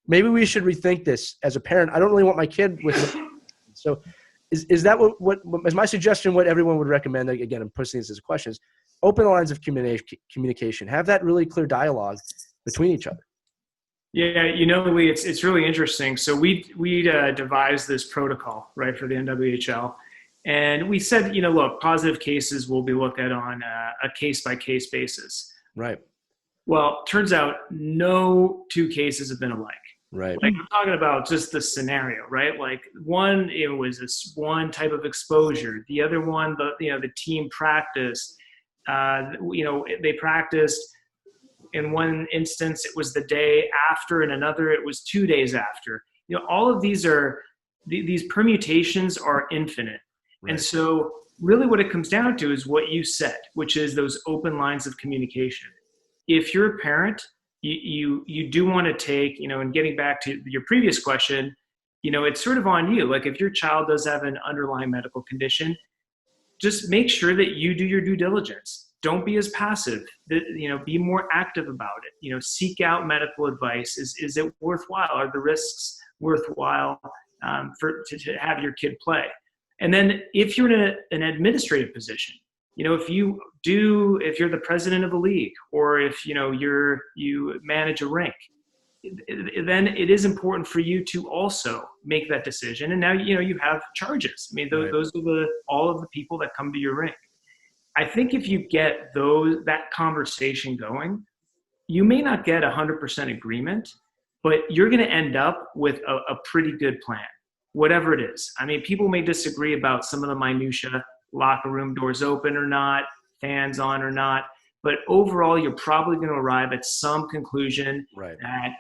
A: maybe we should rethink this as a parent. I don't really want my kid with. So is that what is my suggestion, what everyone would recommend? Again, I'm pushing this as a question, is open lines of communication, have that really clear dialogue between each other.
C: Yeah, Lee, it's really interesting. So we devised this protocol, right, for the NWHL. And we said, look, positive cases will be looked at on a case-by-case basis.
A: Right.
C: Well, turns out no two cases have been alike.
A: Right.
C: Like, I'm talking about just the scenario, right? Like, one, it was this one type of exposure. The other one, the team practiced. They practiced. In one instance, it was the day after. In another, it was 2 days after. All of these permutations are infinite. Right. And so really what it comes down to is what you said, which is those open lines of communication. If you're a parent, you do want to take, and getting back to your previous question, it's sort of on you. Like, if your child does have an underlying medical condition, just make sure that you do your due diligence. Don't be as passive, be more active about it. Seek out medical advice. Is it worthwhile? Are the risks worthwhile to have your kid play? And then if you're in an administrative position, if you're the president of a league, or if, you manage a rink, then it is important for you to also make that decision. And now, you have charges. I mean, those are all of the people that come to your rink. I think if you get that conversation going, you may not get 100% agreement, but you're going to end up with a pretty good plan, whatever it is. I mean, people may disagree about some of the minutia, locker room doors open or not, fans on or not, but overall, you're probably going to arrive at some conclusion that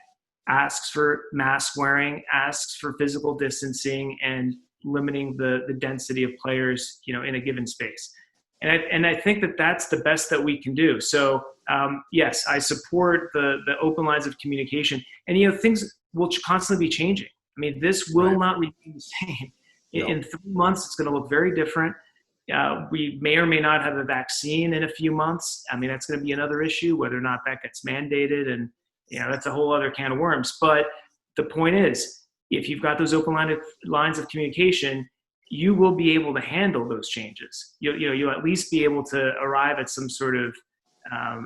C: asks for mask wearing, asks for physical distancing, and limiting the density of players, in a given space. And I think that that's the best that we can do. So yes, I support the open lines of communication. And things will constantly be changing. I mean, this will not remain the same. In 3 months, it's going to look very different. We may or may not have a vaccine in a few months. I mean, that's going to be another issue, whether or not that gets mandated. And that's a whole other can of worms. But the point is, if you've got those open lines of communication, you will be able to handle those changes. You'll at least be able to arrive at some sort of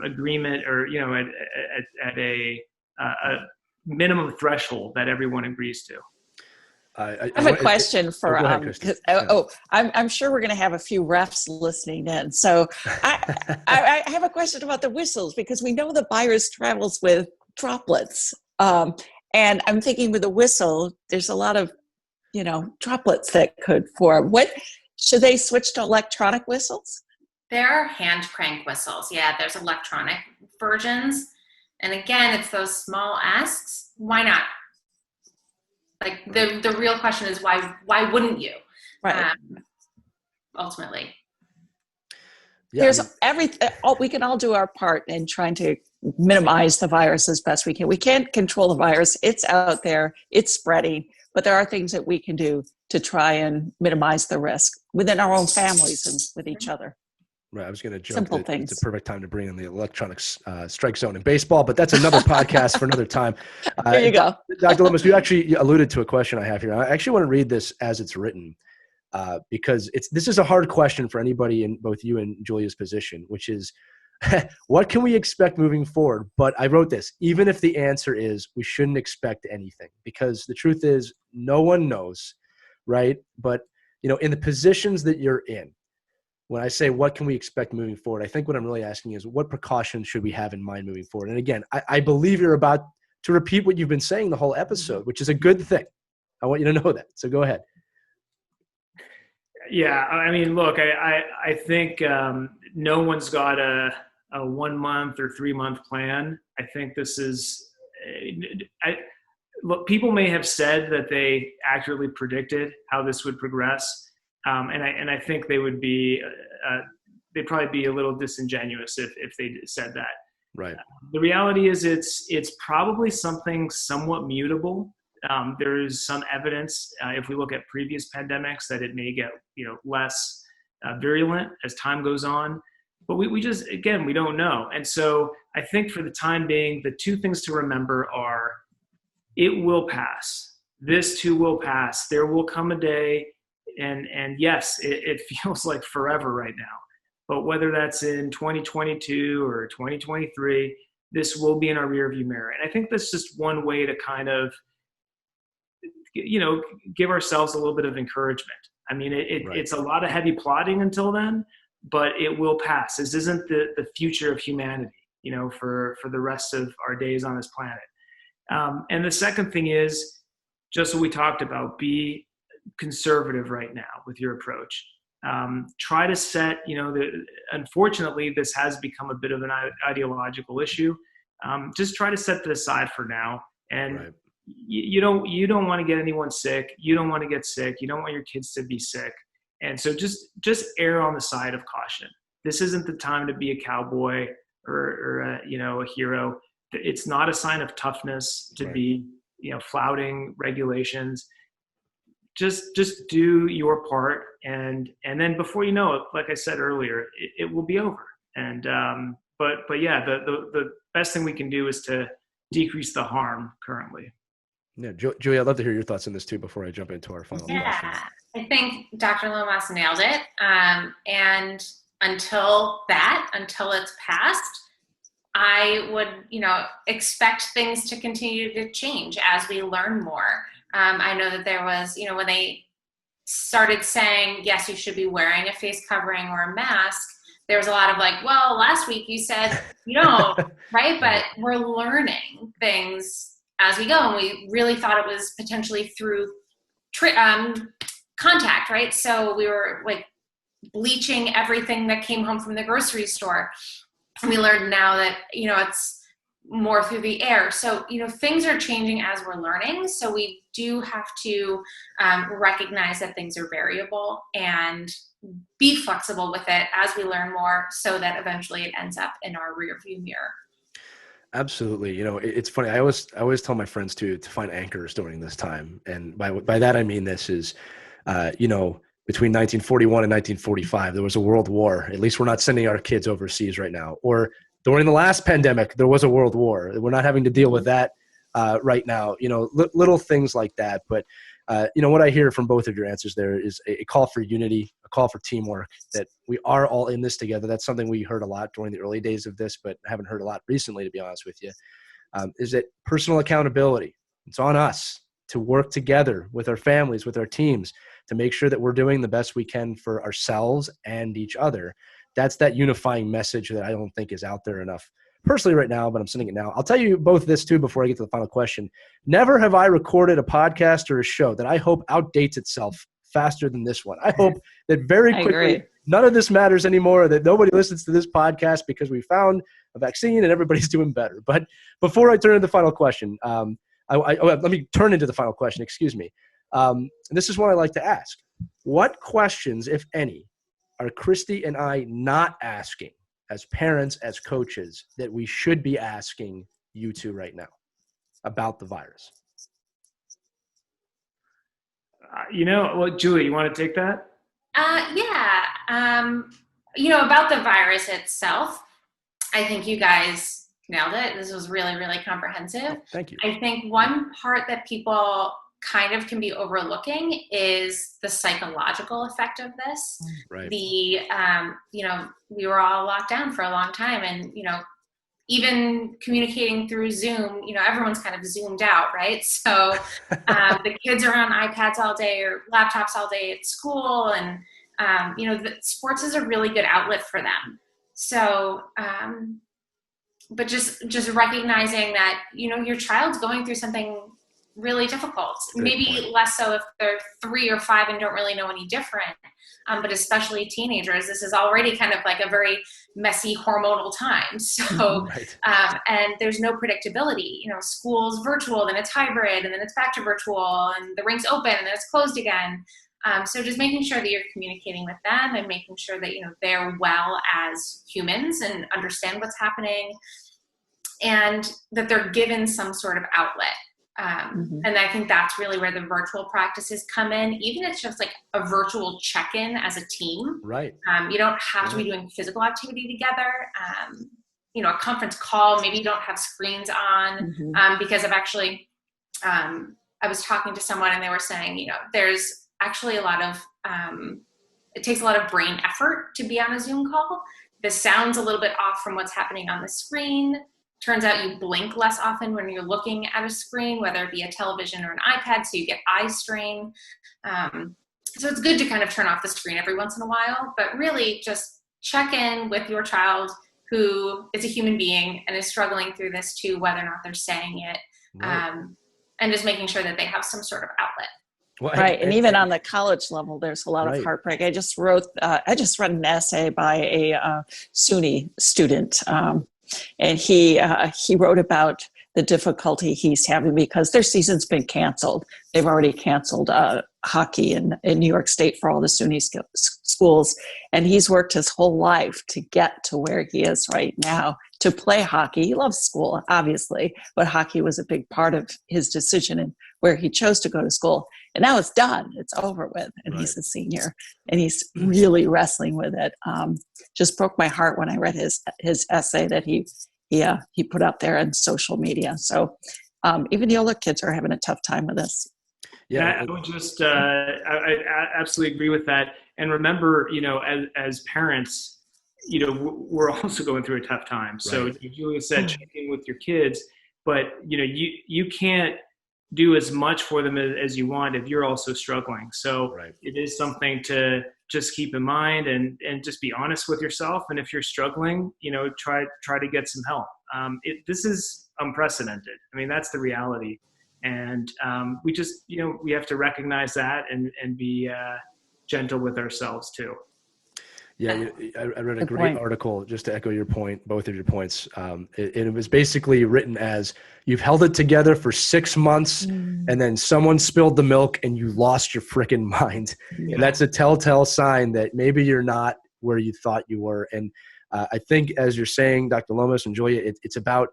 C: agreement, or at a minimum threshold that everyone agrees to.
D: I have a question for I'm sure we're going to have a few refs listening in. So I have a question about the whistles, because we know the virus travels with droplets, and I'm thinking with a whistle, there's a lot of droplets that could form. What should they switch to electronic whistles?
B: There are hand crank whistles. Yeah, there's electronic versions. And again, it's those small asks. Why not? Like, the real question is why wouldn't you?
D: Right.
B: Ultimately.
A: Yeah,
D: There's we can all do our part in trying to minimize the virus as best we can. We can't control the virus. It's out there. It's spreading. But there are things that we can do to try and minimize the risk within our own families and with each other.
A: Right. I was going to joke
D: Simple
A: that
D: things.
A: It's a perfect time to bring in the electronic strike zone in baseball, but that's another podcast for another time.
D: There you go.
A: Dr. Lomas, you actually alluded to a question I have here. I actually want to read this as it's written. because this is a hard question for anybody in both you and Julia's position, which is, what can we expect moving forward? But I wrote this, even if the answer is we shouldn't expect anything, because the truth is no one knows, right? But, in the positions that you're in, when I say what can we expect moving forward, I think what I'm really asking is what precautions should we have in mind moving forward? And again, I believe you're about to repeat what you've been saying the whole episode, which is a good thing. I want you to know that. So go ahead.
C: Yeah, I mean, look, I think no one's got a 1 month or 3 month plan. I think this is, look, people may have said that they accurately predicted how this would progress. And I think they would be, they'd probably be a little disingenuous if they said that.
A: Right.
C: The reality is it's probably something somewhat mutable. There's some evidence, if we look at previous pandemics, that it may get less virulent as time goes on. But we just, again, we don't know. And so I think for the time being, the two things to remember are it will pass. This too will pass. There will come a day, and yes, it feels like forever right now. But whether that's in 2022 or 2023, this will be in our rearview mirror. And I think that's just one way to kind of, give ourselves a little bit of encouragement. I mean, it's a lot of heavy plodding until then, but it will pass. This isn't the future of humanity, for the rest of our days on this planet. And the second thing is just what we talked about, be conservative right now with your approach. Try to set, unfortunately, this has become a bit of an ideological issue. Just try to set that aside for now. And
A: right.
C: You don't want to get anyone sick. You don't want to get sick. You don't want your kids to be sick. And so just err on the side of caution. This isn't the time to be a cowboy or a hero. It's not a sign of toughness to be, flouting regulations. Just do your part, and then before you know it, like I said earlier, it will be over. And but yeah, the best thing we can do is to decrease the harm currently.
A: Yeah, Julia, I'd love to hear your thoughts on this too before I jump into our final questions.
B: I think Dr. Lomas nailed it. And until it's passed, I would, expect things to continue to change as we learn more. I know that there was, when they started saying, yes, you should be wearing a face covering or a mask, there was a lot of like, well, last week you said you don't, right? But we're learning things as we go. And we really thought it was potentially through contact, right? So we were like bleaching everything that came home from the grocery store. And we learned now that, it's more through the air. So, things are changing as we're learning. So we do have to recognize that things are variable and be flexible with it as we learn more so that eventually it ends up in our rearview mirror.
A: Absolutely. It's funny. I always tell my friends to find anchors during this time. And by that, I mean, this is, between 1941 and 1945, there was a world war. At least we're not sending our kids overseas right now. Or during the last pandemic, there was a world war. We're not having to deal with that right now. Little things like that. But what I hear from both of your answers there is a call for unity, a call for teamwork, that we are all in this together. That's something we heard a lot during the early days of this, but haven't heard a lot recently, to be honest with you, is that personal accountability. It's on us to work together with our families, with our teams, to make sure that we're doing the best we can for ourselves and each other. That's that unifying message that I don't think is out there enough personally right now, but I'm sending it now. I'll tell you both this too before I get to the final question. Never have I recorded a podcast or a show that I hope outdates itself faster than this one. I hope that very quickly, none of this matters anymore, that nobody listens to this podcast because we found a vaccine and everybody's doing better. But before I turn to the final question, let me turn into the final question, excuse me. This is what I like to ask. What questions, if any, are Christie and I not asking as parents, as coaches, that we should be asking you two right now about the virus?
C: Well, Julie, you want to take that?
B: Yeah. About the virus itself, I think you guys nailed it. This was really, really comprehensive.
A: Thank you.
B: I think one part that people kind of can be overlooking is the psychological effect of this.
A: Right.
B: We were all locked down for a long time, and, even communicating through Zoom, everyone's kind of zoomed out, right? So the kids are on iPads all day or laptops all day at school, and sports is a really good outlet for them. So, but just recognizing that, your child's going through something really difficult.
A: Good
B: Maybe
A: point.
B: less so if they're 3 or 5 and don't really know any different. But especially teenagers, this is already kind of like a very messy hormonal time. So,
A: Right.
B: And there's no predictability. School's virtual, then it's hybrid, and then it's back to virtual, and the Rinks open, and then it's closed again. So just making sure that you're communicating with them and making sure that, they're well as humans and understand what's happening, and that they're given some sort of outlet. And I think that's really where the virtual practices come in. Even if it's just like a virtual check-in as a team.
A: Right.
B: You don't have to be doing physical activity together. A conference call, maybe you don't have screens on, because I've actually, I was talking to someone and they were saying, there's actually a lot of, it takes a lot of brain effort to be on a Zoom call. The sound's a little bit off from what's happening on the screen. Turns out you blink less often when you're looking at a screen, whether it be a television or an iPad, so you get eye strain. So it's good to kind of turn off the screen every once in a while, but really just check in with your child who is a human being and is struggling through this too, whether or not they're saying it,
A: Right.
B: and just making sure that they have some sort of outlet.
A: Well,
D: Right, and even on the college level, there's a lot
A: Right.
D: of heartbreak. I just read an essay by a SUNY student, and he wrote about the difficulty he's having because their season's been canceled. They've already canceled hockey in New York State for all the SUNY schools, and he's worked his whole life to get to where he is right now to play hockey. He loves school, obviously, but hockey was a big part of his decision and where he chose to go to school. And now it's done. It's over with. And
A: Right.
D: he's a senior and he's really wrestling with it. Just broke my heart when I read his essay that he put out there on social media. So even the older kids are having a tough time with this.
A: Yeah.
C: I would just, I absolutely agree with that. And remember, as parents, we're also going through a tough time. So
A: Right.
C: Julia said, checking with your kids, but you can't do as much for them as you want if you're also struggling. So
A: Right.
C: it is something to just keep in mind and just be honest with yourself. And if you're struggling, try to get some help. This is unprecedented. I mean, that's the reality. And we just, we have to recognize that and be gentle with ourselves too.
A: Yeah, I read a
D: Good
A: great
D: point.
A: article, just to echo your point, both of your points. It was basically written as you've held it together for 6 months and then someone spilled the milk and you lost your freaking mind.
D: Yeah.
A: And that's a telltale sign that maybe you're not where you thought you were. And I think, as you're saying, Dr. Lomas and Julia, it's about,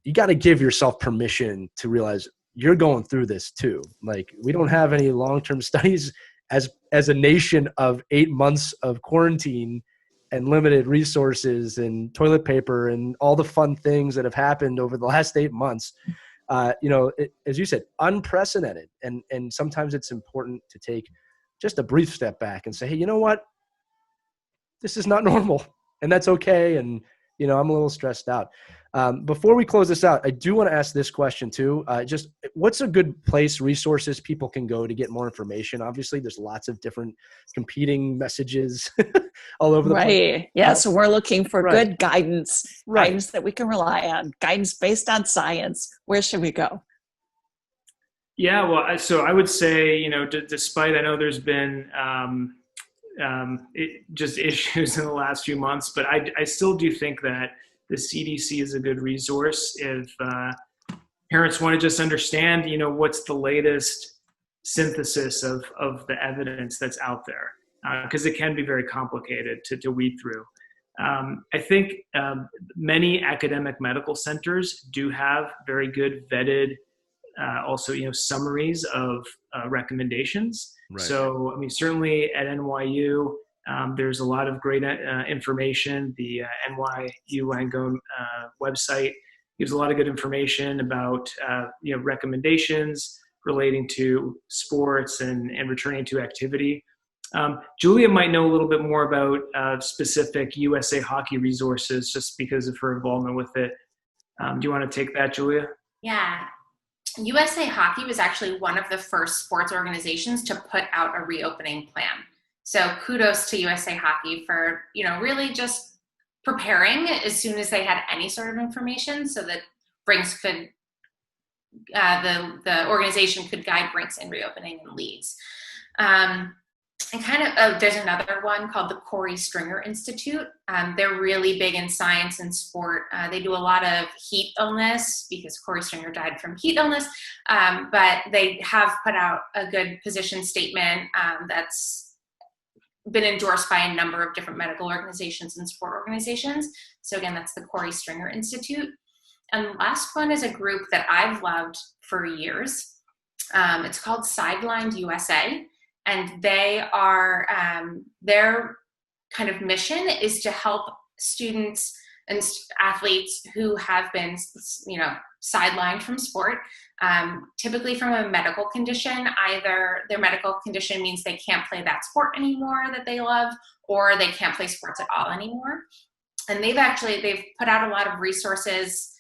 A: you got to give yourself permission to realize you're going through this too. Like, we don't have any long-term studies as a nation of 8 months of quarantine and limited resources and toilet paper and all the fun things that have happened over the last 8 months. As you said, unprecedented. And sometimes it's important to take just a brief step back and say, hey, you know what? This is not normal, and that's okay. And, I'm a little stressed out. Before we close this out, I do want to ask this question too. Just what's a good place, resources people can go to get more information? Obviously, there's lots of different competing messages all over the place.
D: Right. Yeah. So we're looking for
A: Right.
D: good guidance,
A: Right.
D: guidance that we can rely on, guidance based on science. Where should we go?
C: Yeah, well, so I would say, despite I know there's been just issues in the last few months, but I still do think that the CDC is a good resource if parents want to just understand, what's the latest synthesis of the evidence that's out there, because it can be very complicated to weed through. I think many academic medical centers do have very good vetted also, summaries of recommendations.
A: Right.
C: So, certainly at NYU, there's a lot of great information. The NYU Langone website gives a lot of good information about, recommendations, relating to sports and returning to activity. Julia might know a little bit more about specific USA Hockey resources just because of her involvement with it. Do you want to take that, Julia?
B: Yeah. USA Hockey was actually one of the first sports organizations to put out a reopening plan. So kudos to USA Hockey for, really just preparing as soon as they had any sort of information so that Rinks could, the organization could guide Rinks in reopening and leagues. And there's another one called the Corey Stringer Institute. They're really big in science and sport. They do a lot of heat illness because Corey Stringer died from heat illness. But they have put out a good position statement that's been endorsed by a number of different medical organizations and sport organizations. So again, that's the Corey Stringer Institute. And the last one is a group that I've loved for years. It's called Sidelined USA. And they are, their kind of mission is to help students and athletes who have been, sidelined from sport, typically from a medical condition. Either their medical condition means they can't play that sport anymore that they love, or they can't play sports at all anymore. And they've put out a lot of resources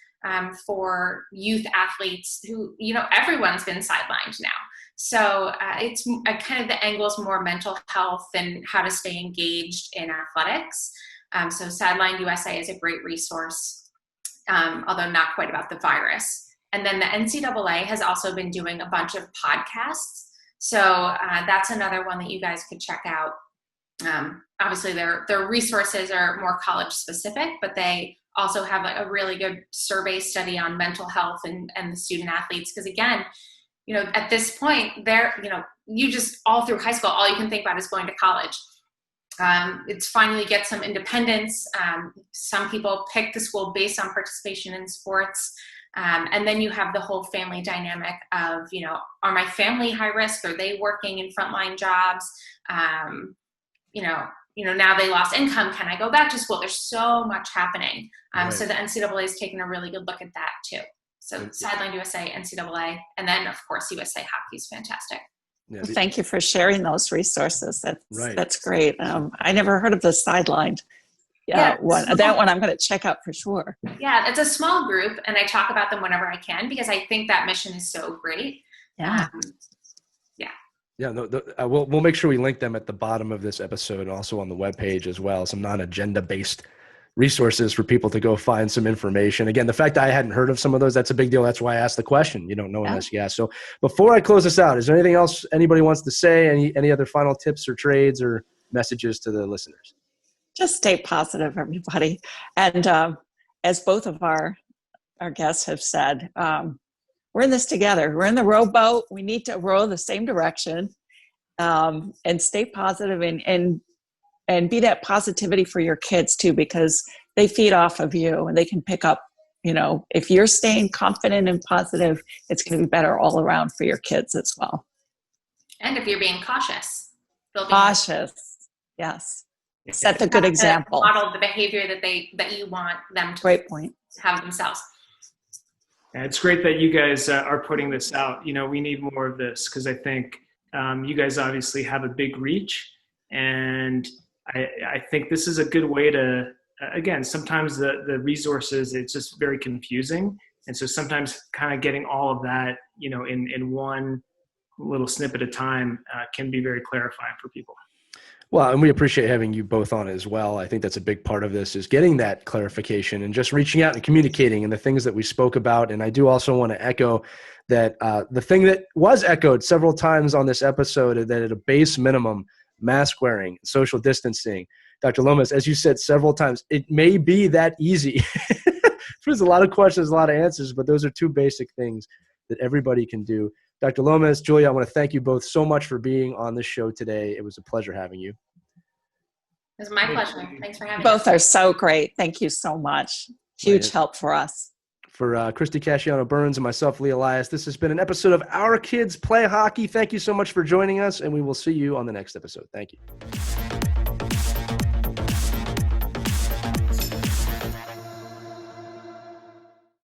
B: for youth athletes who, everyone's been sidelined now. So it's kind of the angle is more mental health and how to stay engaged in athletics. So Sidelined USA is a great resource, although not quite about the virus. And then the NCAA has also been doing a bunch of podcasts. So that's another one that you guys could check out. Obviously, their resources are more college specific, but they also have a really good survey study on mental health and the student athletes. Because again, at this point, you just all through high school, all you can think about is going to college. It's finally get some independence. Some people pick the school based on participation in sports. And then you have the whole family dynamic of, are my family high risk? Are they working in frontline jobs? Now they lost income. Can I go back to school? There's so much happening.
A: Right.
B: So the NCAA is taking a really good look at that too. So Sidelined USA, NCAA, and then of course USA Hockey is fantastic.
A: Yeah,
D: Thank you for sharing those resources.
A: Right.
D: That's great. I never heard of the Sidelined. One. That one I'm going to check out for sure.
B: Yeah, it's a small group, and I talk about them whenever I can because I think that mission is so great.
D: Yeah.
A: Yeah, we'll make sure we link them at the bottom of this episode and also on the webpage as well. Some non-agenda based resources for people to go find some information. Again, the fact that I hadn't heard of some of those, that's a big deal. That's why I asked the question. You don't know unless you ask. So before I close this out, is there anything else anybody wants to say? Any other final tips or trades or messages to the listeners?
D: Just stay positive, everybody. And as both of our guests have said, we're in this together. We're in the rowboat. We need to row the same direction and stay positive and be that positivity for your kids too, because they feed off of you and they can pick up, if you're staying confident and positive, it's going to be better all around for your kids as well.
B: And if you're being cautious.
D: Cautious. Yes. Set the good example.
B: Model the behavior that you want them to
D: Great point.
B: have themselves.
C: Yeah, it's great that you guys are putting this out. We need more of this because I think you guys obviously have a big reach, and I think this is a good way to, again, sometimes the resources, it's just very confusing. And so sometimes kind of getting all of that, in one little snippet of time can be very clarifying for people.
A: Well, and we appreciate having you both on as well. I think that's a big part of this is getting that clarification and just reaching out and communicating and the things that we spoke about. And I do also want to echo that the thing that was echoed several times on this episode, that at a base minimum, mask wearing, social distancing. Dr. Lomas, as you said several times, it may be that easy. There's a lot of questions, a lot of answers, but those are two basic things that everybody can do. Dr. Lomas, Julia, I want to thank you both so much for being on this show today. It was a pleasure having you.
B: It was my pleasure. Thanks for having me.
D: Both are so great. Thank you so much. Huge help for us.
A: For Christy Casciano-Burns and myself, Lee Elias, this has been an episode of Our Kids Play Hockey. Thank you so much for joining us, and we will see you on the next episode. Thank you.